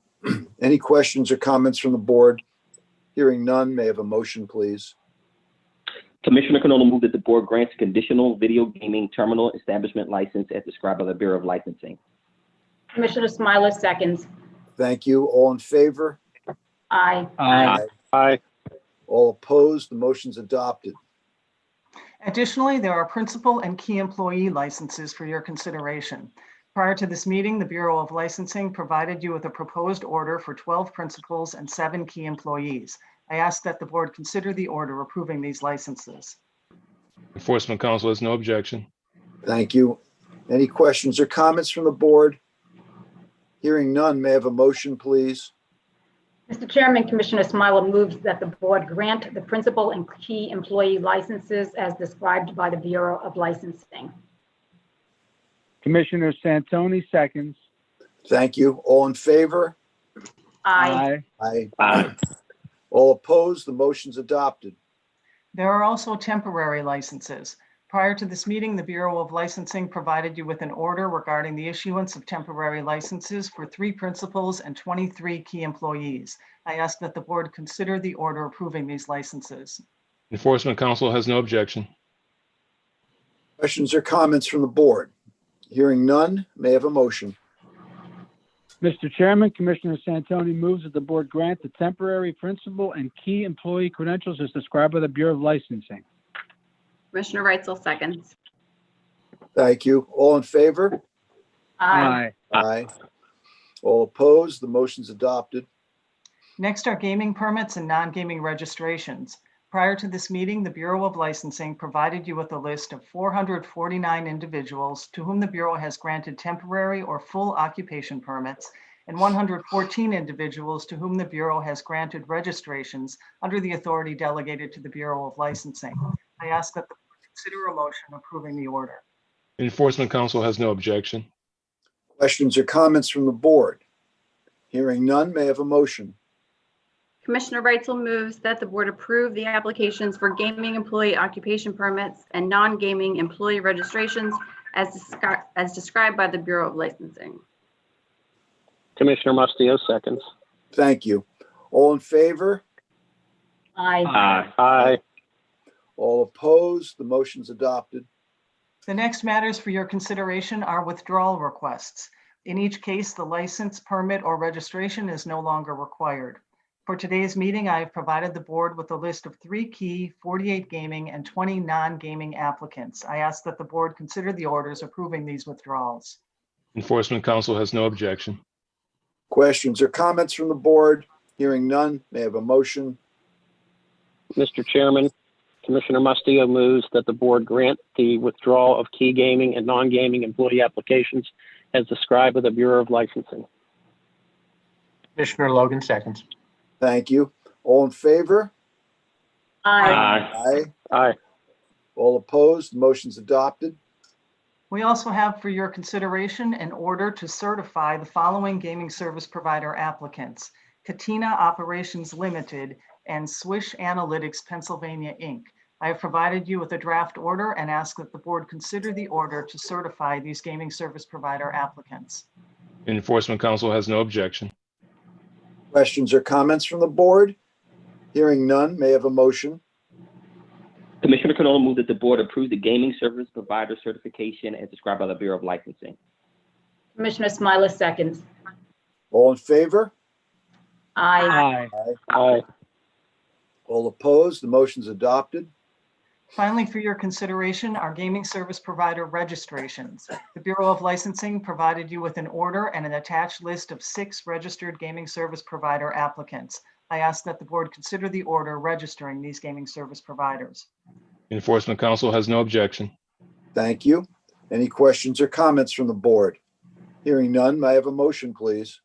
Any questions or comments from the board? Hearing none, may I have a motion, please? Commissioner Canola moved that the board grants a conditional video gaming terminal establishment license as described by the Bureau of Licensing. Commissioner Smiler seconds. Thank you. All in favor? Aye. Aye. Aye. All opposed? The motion's adopted. Additionally, there are principal and key employee licenses for your consideration. Prior to this meeting, the Bureau of Licensing provided you with a proposed order for 12 principals and 7 key employees. I ask that the board consider the order approving these licenses. Enforcement Council has no objection. Thank you. Any questions or comments from the board? Hearing none, may I have a motion, please? Mr. Chairman, Commissioner Smiler moves that the board grant the principal and key employee licenses as described by the Bureau of Licensing. Commissioner Santoni seconds. Thank you. All in favor? Aye. Aye. All opposed? The motion's adopted. There are also temporary licenses. Prior to this meeting, the Bureau of Licensing provided you with an order regarding the issuance of temporary licenses for 3 principals and 23 key employees. I ask that the board consider the order approving these licenses. Enforcement Council has no objection. Questions or comments from the board? Hearing none, may I have a motion? Mr. Chairman, Commissioner Santoni moves that the board grant the temporary principal and key employee credentials as described by the Bureau of Licensing. Commissioner Reitzel seconds. Thank you. All in favor? Aye. Aye. All opposed? The motion's adopted. Next are gaming permits and non-gaming registrations. Prior to this meeting, the Bureau of Licensing provided you with a list of 449 individuals to whom the Bureau has granted temporary or full occupation permits and 114 individuals to whom the Bureau has granted registrations under the authority delegated to the Bureau of Licensing. I ask that the board consider a motion approving the order. Enforcement Council has no objection. Questions or comments from the board? Hearing none, may I have a motion? Commissioner Reitzel moves that the board approve the applications for gaming employee occupation permits and non-gaming employee registrations as described by the Bureau of Licensing. Commissioner Mustio seconds. Thank you. All in favor? Aye. Aye. All opposed? The motion's adopted. The next matters for your consideration are withdrawal requests. In each case, the license, permit, or registration is no longer required. For today's meeting, I have provided the board with a list of 3 key, 48 gaming, and 20 non-gaming applicants. I ask that the board consider the orders approving these withdrawals. Enforcement Council has no objection. Questions or comments from the board? Hearing none, may I have a motion? Mr. Chairman, Commissioner Mustio moves that the board grant the withdrawal of key gaming and non-gaming employee applications as described by the Bureau of Licensing. Commissioner Logan seconds. Thank you. All in favor? Aye. Aye. All opposed? The motion's adopted. We also have for your consideration an order to certify the following gaming service provider applicants: Katina Operations Limited and Swish Analytics Pennsylvania, Inc. I have provided you with a draft order and ask that the board consider the order to certify these gaming service provider applicants. Enforcement Council has no objection. Questions or comments from the board? Hearing none, may I have a motion? Commissioner Canola moves that the board approve the gaming service provider certification as described by the Bureau of Licensing. Commissioner Smiler seconds. All in favor? Aye. Aye. All opposed? The motion's adopted. Finally, for your consideration are gaming service provider registrations. The Bureau of Licensing provided you with an order and an attached list of 6 registered gaming service provider applicants. I ask that the board consider the order registering these gaming service providers. Enforcement Council has no objection. Thank you. Any questions or comments from the board? Hearing none, may I have a motion, please?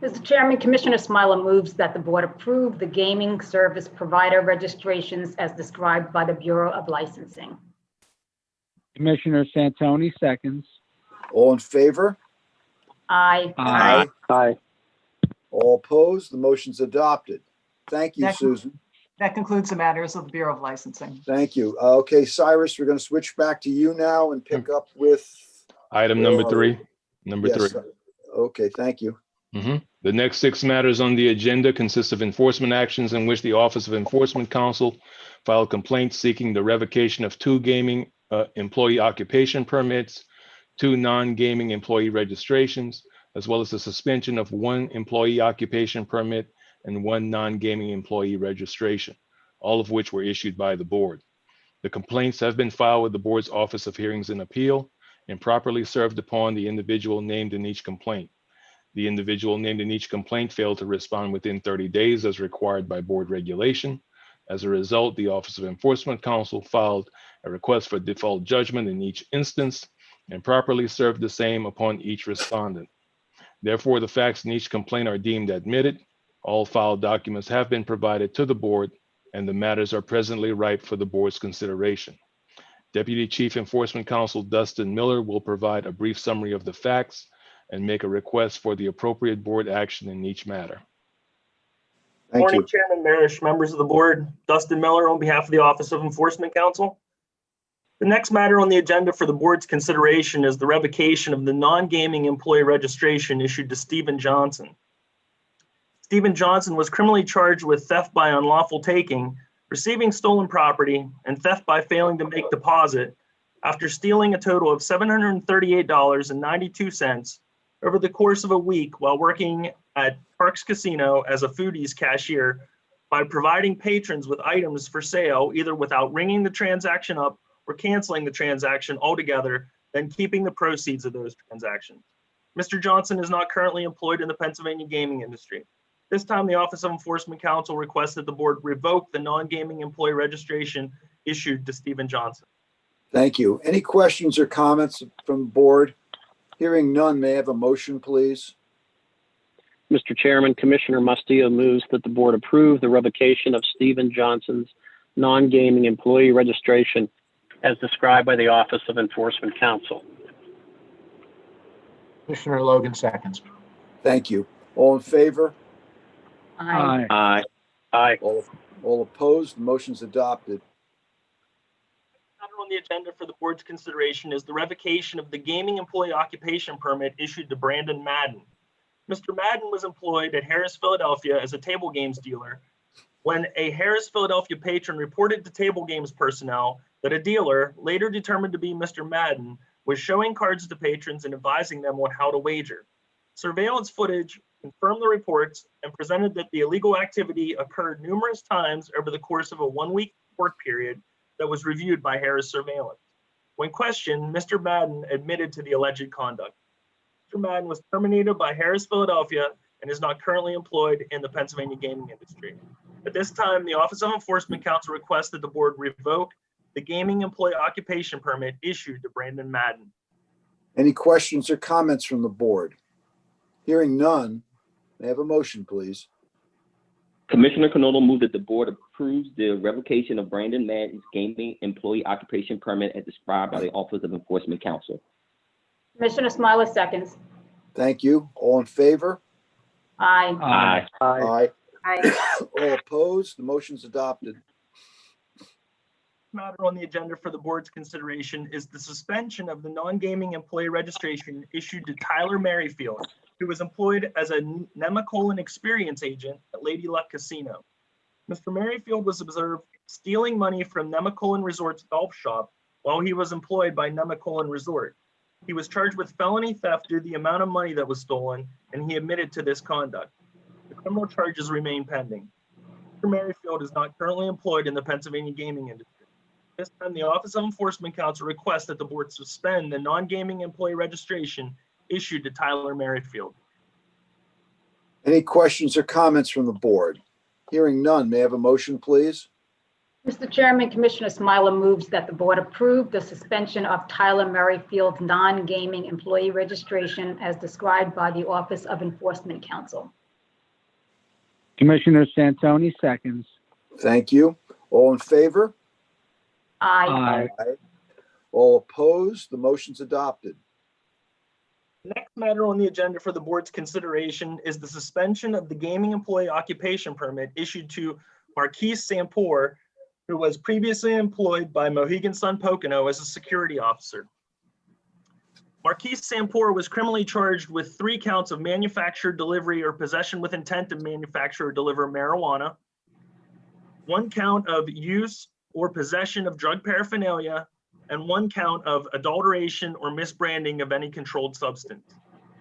Mr. Chairman, Commissioner Smiler moves that the board approve the gaming service provider registrations as described by the Bureau of Licensing. Commissioner Santoni seconds. All in favor? Aye. Aye. All opposed? The motion's adopted. Thank you, Susan. That concludes the matters of the Bureau of Licensing. Thank you. Okay, Cyrus, we're going to switch back to you now and pick up with item number 3. Number 3. Okay, thank you. The next 6 matters on the agenda consist of enforcement actions in which the Office of Enforcement Counsel filed complaints seeking the revocation of 2 gaming employee occupation permits, 2 non-gaming employee registrations, as well as the suspension of 1 employee occupation permit and 1 non-gaming employee registration, all of which were issued by the board. The complaints have been filed with the board's Office of Hearings and Appeal and properly served upon the individual named in each complaint. The individual named in each complaint failed to respond within 30 days as required by board regulation. As a result, the Office of Enforcement Counsel filed a request for default judgment in each instance and properly served the same upon each respondent. Therefore, the facts in each complaint are deemed admitted All filed documents have been provided to the board, and the matters are presently ripe for the board's consideration. Deputy Chief Enforcement Counsel Dustin Miller will provide a brief summary of the facts and make a request for the appropriate board action in each matter. Thank Morning, you. Chairman Barish, members of the board. Dustin Miller on behalf of the Office of Enforcement Counsel. The next matter on the agenda for the board's consideration is the revocation of the non-gaming employee registration issued to Stephen Johnson. Stephen Johnson was criminally charged with theft by unlawful taking, receiving stolen property, and theft by failing to make deposit after stealing a total of $738.92 over the course of a week while working at Parks Casino as a foodies cashier by providing patrons with items for sale either without ringing the transaction up or canceling the transaction altogether, then keeping the proceeds of those transactions. Mr. Johnson is not currently employed in the Pennsylvania gaming industry. This time, the Office of Enforcement Counsel requests that the board revoke the non-gaming employee registration issued to Stephen Johnson. Thank you. Any questions or comments from the board? Hearing none, may I have a motion, please? Mr. Chairman, Commissioner Mustillo moves that the board approve the revocation of Stephen Johnson's non-gaming employee registration as described by the Office of Enforcement Counsel. Commissioner Logan seconds. Thank you. All in favor? Aye. Aye. Aye. All opposed? The motion's adopted. Matter on the agenda for the board's consideration is the revocation of the gaming employee occupation permit issued to Brandon Madden. Mr. Madden was employed at Harris, Philadelphia as a table games dealer when a Harris, Philadelphia patron reported to table games personnel that a dealer, later determined to be Mr. Madden, was showing cards to patrons and advising them on how to wager. Surveillance footage confirmed the reports and presented that the illegal activity occurred numerous times over the course of a one-week work period that was reviewed by Harris Surveillance. When questioned, Mr. Madden admitted to the alleged conduct. Mr. Madden was terminated by Harris, Philadelphia, and is not currently employed in the Pennsylvania gaming industry. At this time, the Office of Enforcement Counsel requests that the board revoke the gaming employee occupation permit issued to Brandon Madden. Any questions or comments from the board? Hearing none, may I have a motion, please? Commissioner Conditional moved that the board approves the revocation of Brandon Madden's gaming employee occupation permit as described by the Office of Enforcement Counsel. Commissioner Smiler seconds. Thank you. All in favor? Aye. Aye. Aye. Aye. All opposed? The motion's adopted. Matter on the agenda for the board's consideration is the suspension of the non-gaming employee registration issued to Tyler Merrifield, who was employed as a Nemacolin experience agent at Lady Luck Casino. Mr. Merrifield was observed stealing money from Nemacolin Resort's golf shop while he was employed by Nemacolin Resort. He was charged with felony theft due to the amount of money that was stolen, and he admitted to this conduct. The criminal charges remain pending. Mr. Merrifield is not currently employed in the Pennsylvania gaming industry. This time, the Office of Enforcement Counsel requests that the board suspend the non-gaming employee registration issued to Tyler Merrifield. Any questions or comments from the board? Hearing none, may I have a motion, please? Mr. Chairman, Commissioner Smiler moves that the board approve the suspension of Tyler Merrifield's non-gaming employee registration as described by the Office of Enforcement Counsel. Commissioner Santoni seconds. Thank you. All in favor? Aye. Aye. All opposed? The motion's adopted. The next matter on the agenda for the board's consideration is the suspension of the gaming employee occupation permit issued to Marquise Sampour, who was previously employed by Mohegan Sun Pocono as a security officer. Marquise Sampour was criminally charged with 3 counts of manufacture, delivery, or possession with intent to manufacture or deliver marijuana, 1 count of use or possession of drug paraphernalia, and 1 count of adulteration or misbranding of any controlled substance.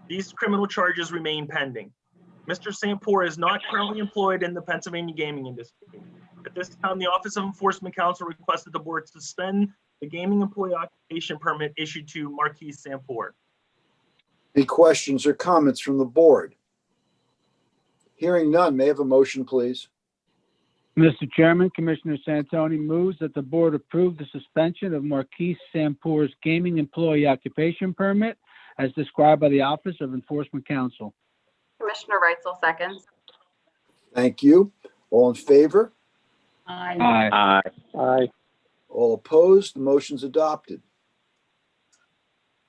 These criminal charges remain pending. Mr. Sampour is not currently employed in the Pennsylvania gaming industry. At this time, the Office of Enforcement Counsel requests that the board suspend the gaming employee occupation permit issued to Marquise Sampour. Any questions or comments from the board? Hearing none, may I have a motion, please? Mr. Chairman, Commissioner Santoni moves that the board approve the suspension of Marquise Sampour's gaming employee occupation permit as described by the Office of Enforcement Counsel. Commissioner Reitzel seconds. Thank you. All in favor? Aye. Aye. All opposed? The motion's adopted.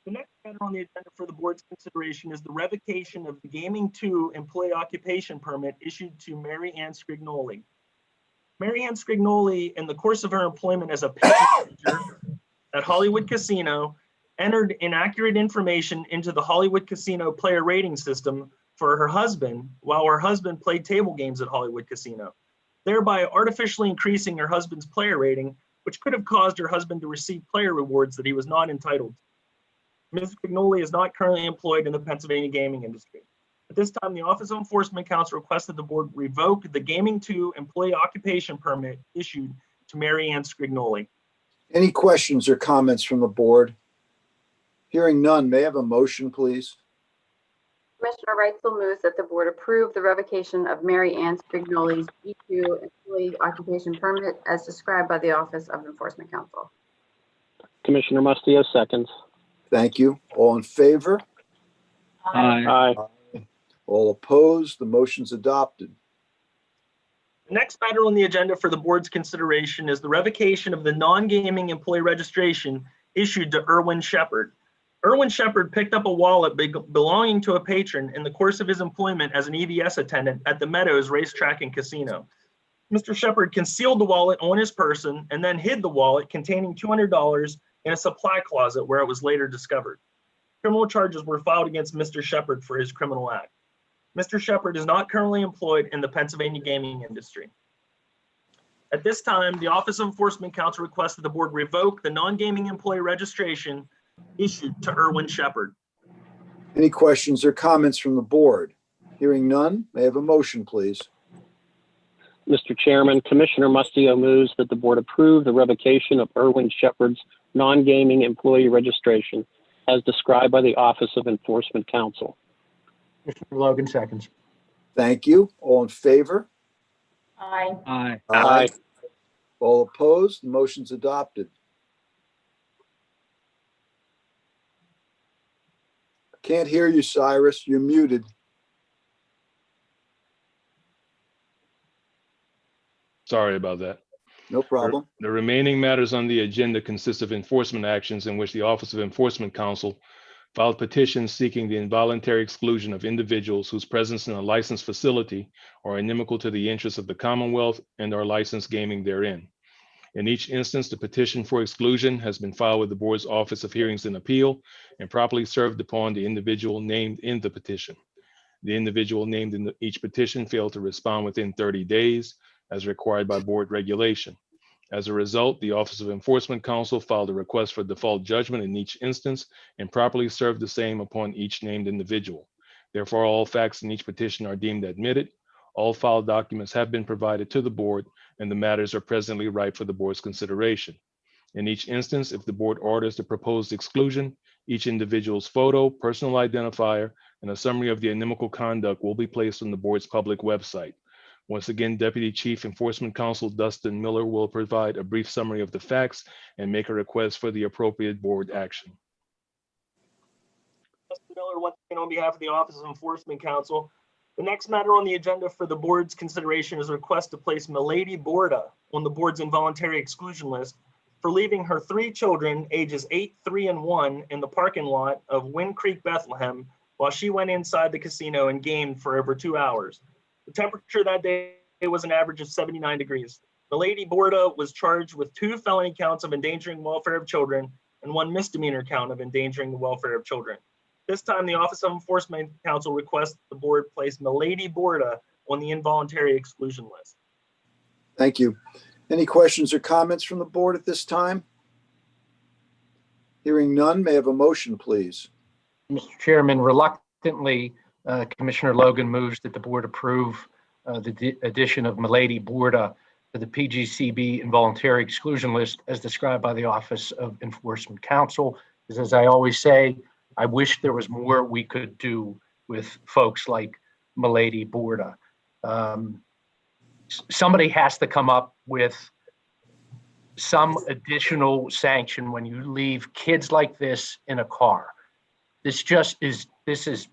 The next matter on the agenda for the board's consideration is the revocation of the Gaming 2 employee occupation permit issued to Mary Ann Scrignoli. Mary Ann Scrignoli, in the course of her employment as a pit manager at Hollywood Casino, entered inaccurate information into the Hollywood Casino player rating system for her husband while her husband played table games at Hollywood Casino, thereby artificially increasing her husband's player rating, which could have caused her husband to receive player rewards that he was not entitled to. Ms. Scrignoli is not currently employed in the Pennsylvania gaming industry. At this time, the Office of Enforcement Counsel requested the board revoke the Gaming 2 employee occupation permit issued to Mary Ann Scrignoli. Any questions or comments from the board? Hearing none, may I have a motion, please? Commissioner Reitzel moves that the board approve the revocation of Mary Ann Scrignoli's E2 employee occupation permit as described by the Office of Enforcement Counsel. Commissioner Mustio seconds. Thank you. All in favor? Aye. All opposed? The motion's adopted. The next matter on the agenda for the board's consideration is the revocation of the non-gaming employee registration issued to Erwin Shepard. Erwin Shepard picked up a wallet belonging to a patron in the course of his employment as an EVS attendant at the Meadows Racetrack and Casino. Mr. Shepard concealed the wallet on his person and then hid the wallet containing $200 in a supply closet where it was later discovered. Criminal charges were filed against Mr. Shepard for his criminal act. Mr. Shepard is not currently employed in the Pennsylvania gaming industry. At this time, the Office of Enforcement Counsel requested the board revoke the non-gaming employee registration issued to Erwin Shepard. Any questions or comments from the board? Hearing none, may I have a motion, please? Mr. Chairman, Commissioner Mustio moves that the board approve the revocation of Erwin Shepard's non-gaming employee registration as described by the Office of Enforcement Counsel. Commissioner Logan seconds. Thank you. All in favor? Aye. Aye. All opposed? The motion's adopted. Can't hear you, Cyrus. You're muted. Sorry about that. No problem. The remaining matters on the agenda consist of enforcement actions in which the Office of Enforcement Counsel filed petitions seeking the involuntary exclusion of individuals whose presence in a licensed facility are inimical to the interests of the Commonwealth and are licensed gaming therein. In each instance, the petition for exclusion has been filed with the board's Office of Hearings and Appeal and properly served upon the individual named in the petition. The individual named in each petition failed to respond within 30 days as required by board regulation. As a result, the Office of Enforcement Counsel filed a request for default judgment in each instance and properly served the same upon each named individual. Therefore, all facts in each petition are deemed admitted. All filed documents have been provided to the board, and the matters are presently ripe for the board's consideration. In each instance, if the board orders the proposed exclusion, each individual's photo, personal identifier, and a summary of the inimical conduct will be placed on the board's public website. Once again, Deputy Chief Enforcement Counsel Dustin Miller will provide a brief summary of the facts and make a request for the appropriate board action. Dustin Miller, once again, on behalf of the Office of Enforcement Counsel. The next matter on the agenda for the board's consideration is a request to place Milady Borda on the board's involuntary exclusion list for leaving her 3 children, ages 8, 3, and 1, in the parking lot of Wind Creek, Bethlehem, while she went inside the casino and gamed for over 2 hours. The temperature that day was an average of 79 degrees. Milady Borda was charged with 2 felony counts of endangering the welfare of children and 1 misdemeanor count of endangering the welfare of children. This time, the Office of Enforcement Counsel requests the board place Milady Borda on the involuntary exclusion list. Thank you. Any questions or comments from the board at this time? Hearing none, may I have a motion, please? Mr. Chairman, reluctantly, Commissioner Logan moves that the board approve the addition of Milady Borda to the PGCB involuntary exclusion list as described by the Office of Enforcement Counsel. Because as I always say, I wish there was more we could do with folks like Milady Borda. Somebody has to come up with some additional sanction when you leave kids like this in a car. This is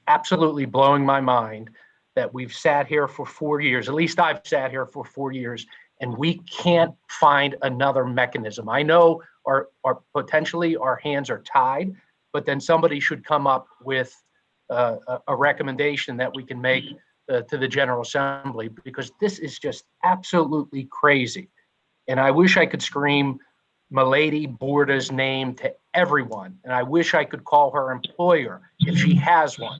absolutely blowing my mind that we've sat here for 4 years, at least I've sat here for 4 years, and we can't find another mechanism. I know our potentially our hands are tied, but then somebody should come up with a recommendation that we can make to the General Assembly, because this is just absolutely crazy. And I wish I could scream Milady Borda's name to everyone. And I wish I could call her employer if she has one.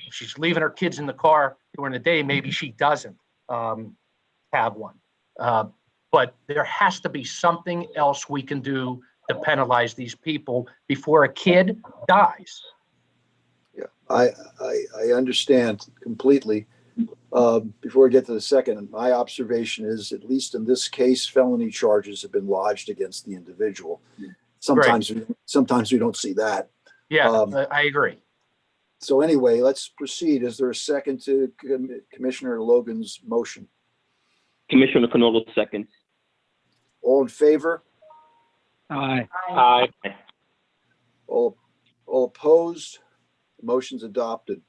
If she's leaving her kids in the car during the day, maybe she doesn't have one. But there has to be something else we can do to penalize these people before a kid dies. Yeah, I understand completely. Before we get to the second, my observation is, at least in this case, felony charges have been lodged against the individual. Sometimes we don't see that. Yeah, I agree. So anyway, let's proceed. Is there a second to Commissioner Logan's motion? Commissioner Canolo seconds. All in favor? Aye. Aye. All opposed? The motion's adopted.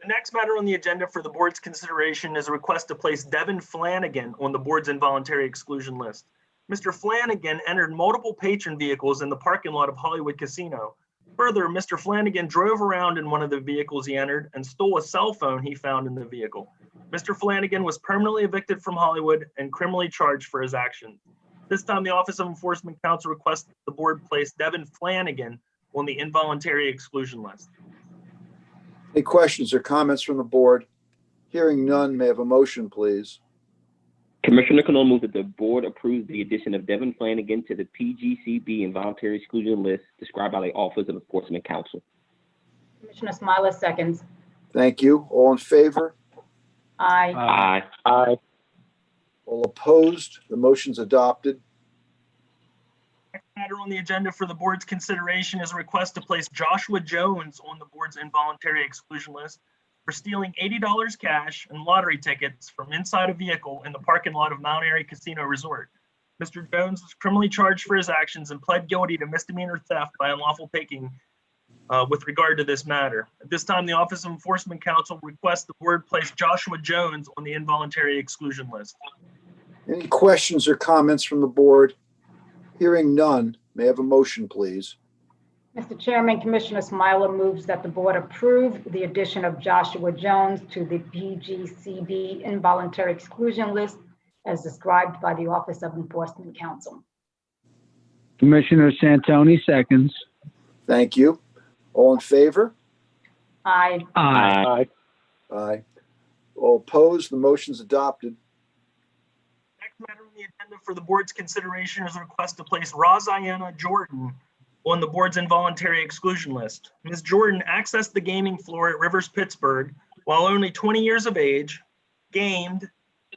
The next matter on the agenda for the board's consideration is a request to place Devin Flanagan on the board's involuntary exclusion list. Mr. Flanagan entered multiple patron vehicles in the parking lot of Hollywood Casino. Further, Mr. Flanagan drove around in one of the vehicles he entered and stole a cell phone he found in the vehicle. Mr. Flanagan was permanently evicted from Hollywood and criminally charged for his actions. This time, the Office of Enforcement Counsel requests the board place Devin Flanagan on the involuntary exclusion list. Any questions or comments from the board? Hearing none, may I have a motion, please? Commissioner Canolo moves that the board approves the addition of Devin Flanagan to the Pgcb involuntary exclusion list described by the Office of Enforcement Counsel. Commissioner Smiler seconds. Thank you. All in favor? Aye. Aye. Aye. All opposed? The motion's adopted. Next matter on the agenda for the board's consideration is a request to place Joshua Jones on the board's involuntary exclusion list for stealing $80 cash and lottery tickets from inside a vehicle in the parking lot of Mount Airy Casino Resort. Mr. Jones was criminally charged for his actions and pled guilty to misdemeanor theft by unlawful taking with regard to this matter. At this time, the Office of Enforcement Counsel requests the board place Joshua Jones on the involuntary exclusion list. Any questions or comments from the board? Hearing none, may I have a motion, please? Mr. Chairman, Commissioner Smiler moves that the board approve the addition of Joshua Jones to the Pgcb involuntary exclusion list as described by the Office of Enforcement Counsel. Commissioner Santoni seconds. Thank you. All in favor? Aye. Aye. Aye. All opposed? The motion's adopted. Next matter on the agenda for the board's consideration is a request to place Roziana Jordan on the board's involuntary exclusion list. Ms. Jordan accessed the gaming floor at Rivers Pittsburgh while only 20 years of age, gamed,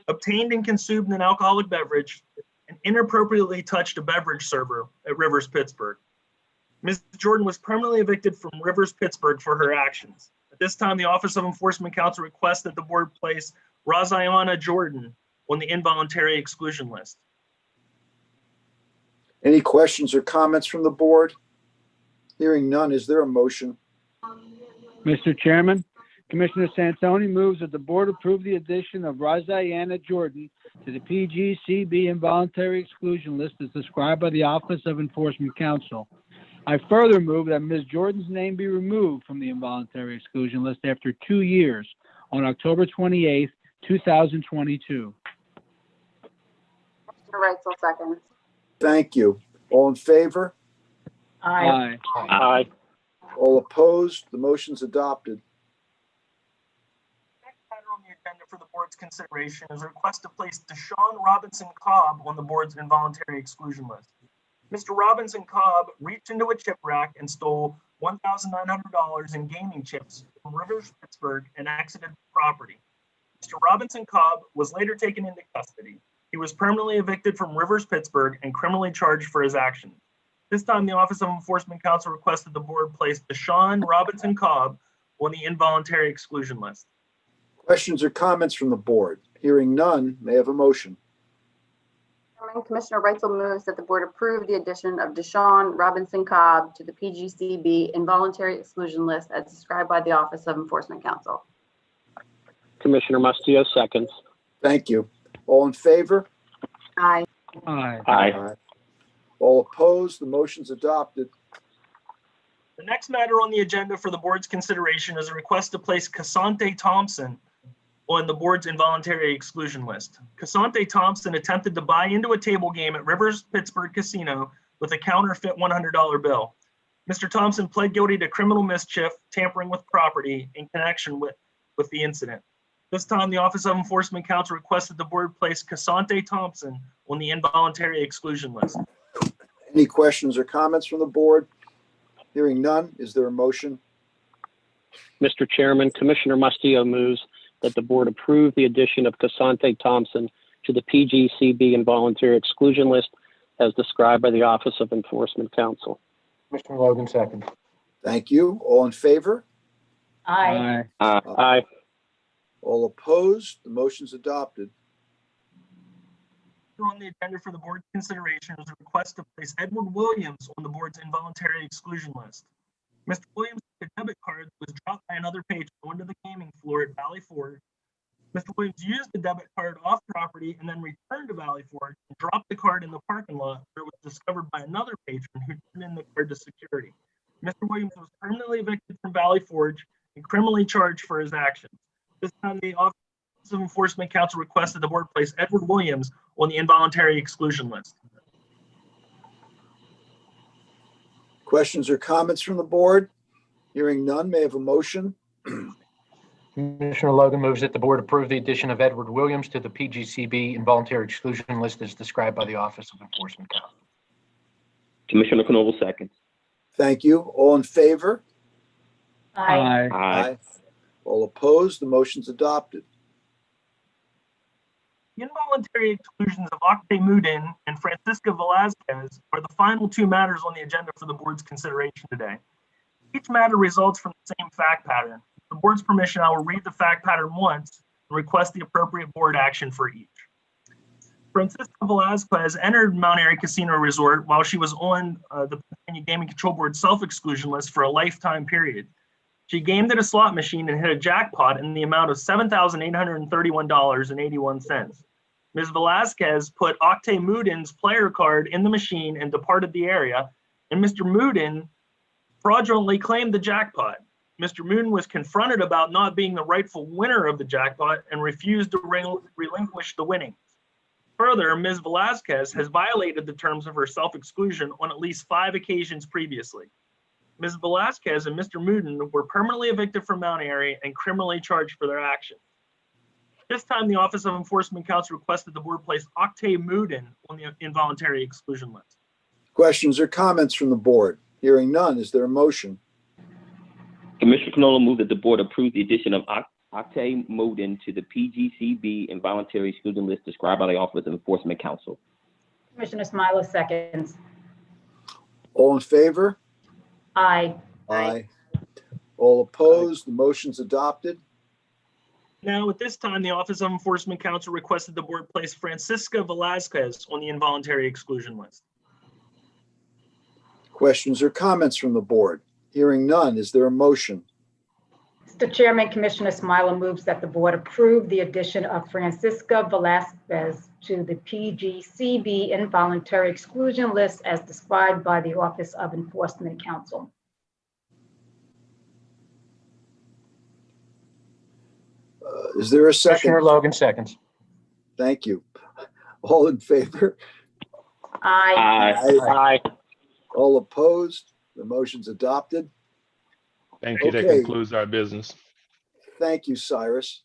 obtained and consumed an alcoholic beverage, and inappropriately touched a beverage server at Rivers Pittsburgh. Ms. Jordan was permanently evicted from Rivers Pittsburgh for her actions. At this time, the Office of Enforcement Counsel requests that the board place Roziana Jordan on the involuntary exclusion list. Any questions or comments from the board? Hearing none, is there a motion? Mr. Chairman, Commissioner Santoni moves that the board approve the addition of Roziana Jordan to the Pgcb involuntary exclusion list as described by the Office of Enforcement Counsel. I further move that Ms. Jordan's name be removed from the involuntary exclusion list after 2 years on October 28th, 2022. Mr. Reitzel seconds. Thank you. All in favor? Aye. Aye. All opposed? The motion's adopted. Next matter on the agenda for the board's consideration is a request to place Deshaun Robinson Cobb on the board's involuntary exclusion list. Mr. Robinson Cobb reached into a chip rack and stole $1,900 in gaming chips from Rivers Pittsburgh and exited the property. Mr. Robinson Cobb was later taken into custody. He was permanently evicted from Rivers Pittsburgh and criminally charged for his actions. This time, the Office of Enforcement Counsel requested the board place Deshaun Robinson Cobb on the involuntary exclusion list. Questions or comments from the board? Hearing none, may I have a motion? Chairman, Commissioner Reitzel moves that the board approve the addition of Deshaun Robinson Cobb to the PGCB involuntary exclusion list as described by the Office of Enforcement Counsel. Commissioner Mustio seconds. Thank you. All in favor? Aye. Aye. Aye. All opposed? The motion's adopted. The next matter on the agenda for the board's consideration is a request to place Kasante Thompson on the board's involuntary exclusion list. Kasante Thompson attempted to buy into a table game at Rivers Pittsburgh Casino with a counterfeit $100 bill. Mr. Thompson pled guilty to criminal mischief, tampering with property in connection with the incident. This time, the Office of Enforcement Counsel requested the board place Kasante Thompson on the involuntary exclusion list. Any questions or comments from the board? Hearing none, is there a motion? Mr. Chairman, Commissioner Mustio moves that the board approve the addition of Kasante Thompson to the PGCB involuntary exclusion list as described by the Office of Enforcement Counsel. Commissioner Logan seconds. Thank you. All in favor? Aye. Aye. All opposed? The motion's adopted. On the agenda for the board's consideration is a request to place Edward Williams on the board's involuntary exclusion list. Mr. Williams' debit card was dropped by another patron onto the gaming floor at Valley Forge. Mr. Williams used the debit card off property and then returned to Valley Forge and dropped the card in the parking lot where it was discovered by another patron who turned in the card to security. Mr. Williams was permanently evicted from Valley Forge and criminally charged for his actions. This time, the Office of Enforcement Counsel requested the board place Edward Williams on the involuntary exclusion list. Questions or comments from the board? Hearing none, may I have a motion? Commissioner Logan moves that the board approve the addition of Edward Williams to the PGCB involuntary exclusion list as described by the Office of Enforcement Counsel. Commissioner Knoll seconds. Thank you. All in favor? Aye. Aye. All opposed? The motion's adopted. The involuntary exclusions of Octay Mudin and Francisca Velazquez are the final two matters on the agenda for the board's consideration today. Each matter results from the same fact pattern. With the board's permission, I will read the fact pattern once and request the appropriate board action for each. Francisca Velazquez entered Mount Airy Casino Resort while she was on the Pennsylvania Gaming Control Board self-exclusion list for a lifetime period. She gamed at a slot machine and hit a jackpot in the amount of $7,831.81. Ms. Velazquez put Octay Mudin's player card in the machine and departed the area, and Mr. Mudin fraudulently claimed the jackpot. Mr. Mudin was confronted about not being the rightful winner of the jackpot and refused to relinquish the winnings. Further, Ms. Velazquez has violated the terms of her self-exclusion on at least 5 occasions previously. Ms. Velazquez and Mr. Mudin were permanently evicted from Mount Airy and criminally charged for their actions. This time, the Office of Enforcement Counsel requested the board place Octay Mudin on the involuntary exclusion list. Questions or comments from the board? Hearing none, is there a motion? Commissioner Knoll moved that the board approve the addition of Octay Mudin to the PGCB involuntary exclusion list described by the Office of Enforcement Counsel. Commissioner Smiler seconds. All in favor? Aye. Aye. All opposed? The motion's adopted. Now, at this time, the Office of Enforcement Counsel requested the board place Francisca Velazquez on the involuntary exclusion list. Questions or comments from the board? Hearing none, is there a motion? Mr. Chairman, Commissioner Smiler moves that the board approve the addition of Francisca Velazquez to the PGCB involuntary exclusion list as described by the Office of Enforcement Counsel. Is there a second? Commissioner Logan seconds. Thank you. All in favor? Aye. Aye. All opposed? The motion's adopted. Thank you. That Okay. concludes our business. Thank you, Cyrus.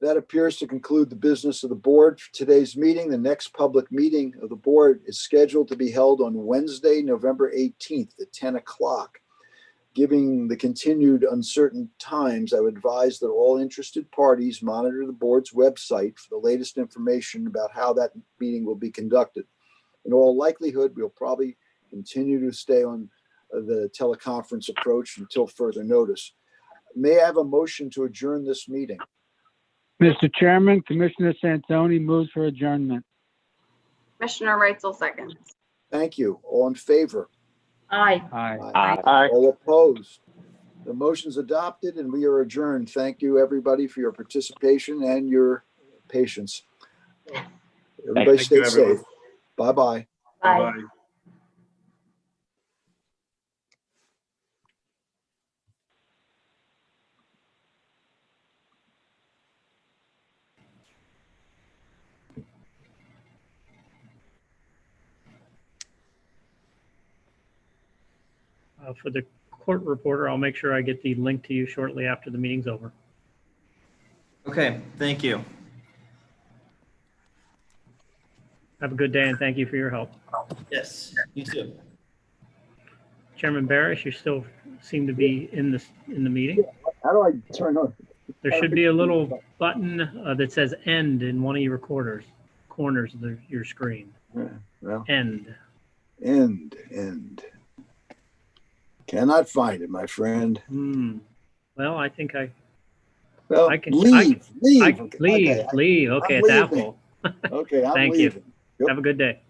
That appears to conclude the business of the board for today's meeting. The next public meeting of the board is scheduled to be held on Wednesday, November 18th at 10 o'clock. Given the continued uncertain times, I would advise that all interested parties monitor the board's website for the latest information about how that meeting will be conducted. In all likelihood, we'll probably continue to stay on the teleconference approach until further notice. May I have a motion to adjourn this meeting? Mr. Chairman, Commissioner Santoni moves for adjournment. Commissioner Reitzel seconds. Thank you. All in favor? Aye. Aye. All opposed? The motion's adopted and we are adjourned. Thank you, everybody, for your participation and your patience. Everybody Thank stay you, everyone. safe. Bye-bye. Aye. Bye. For the court reporter, I'll make sure I get the link to you shortly after the meeting's over. Okay, thank you. Have a good day and thank you for your help. Yes, you too. Chairman Barish, you still seem to be in the meeting. How do I turn on? There should be a little button that says end in one of your corners of your screen. Well, End. end. Cannot find it, my friend. Well, I think Well, I can leave. leave. Okay, I'm it's leaving. Apple. Okay, I'm Thank leaving. you. Have a good day.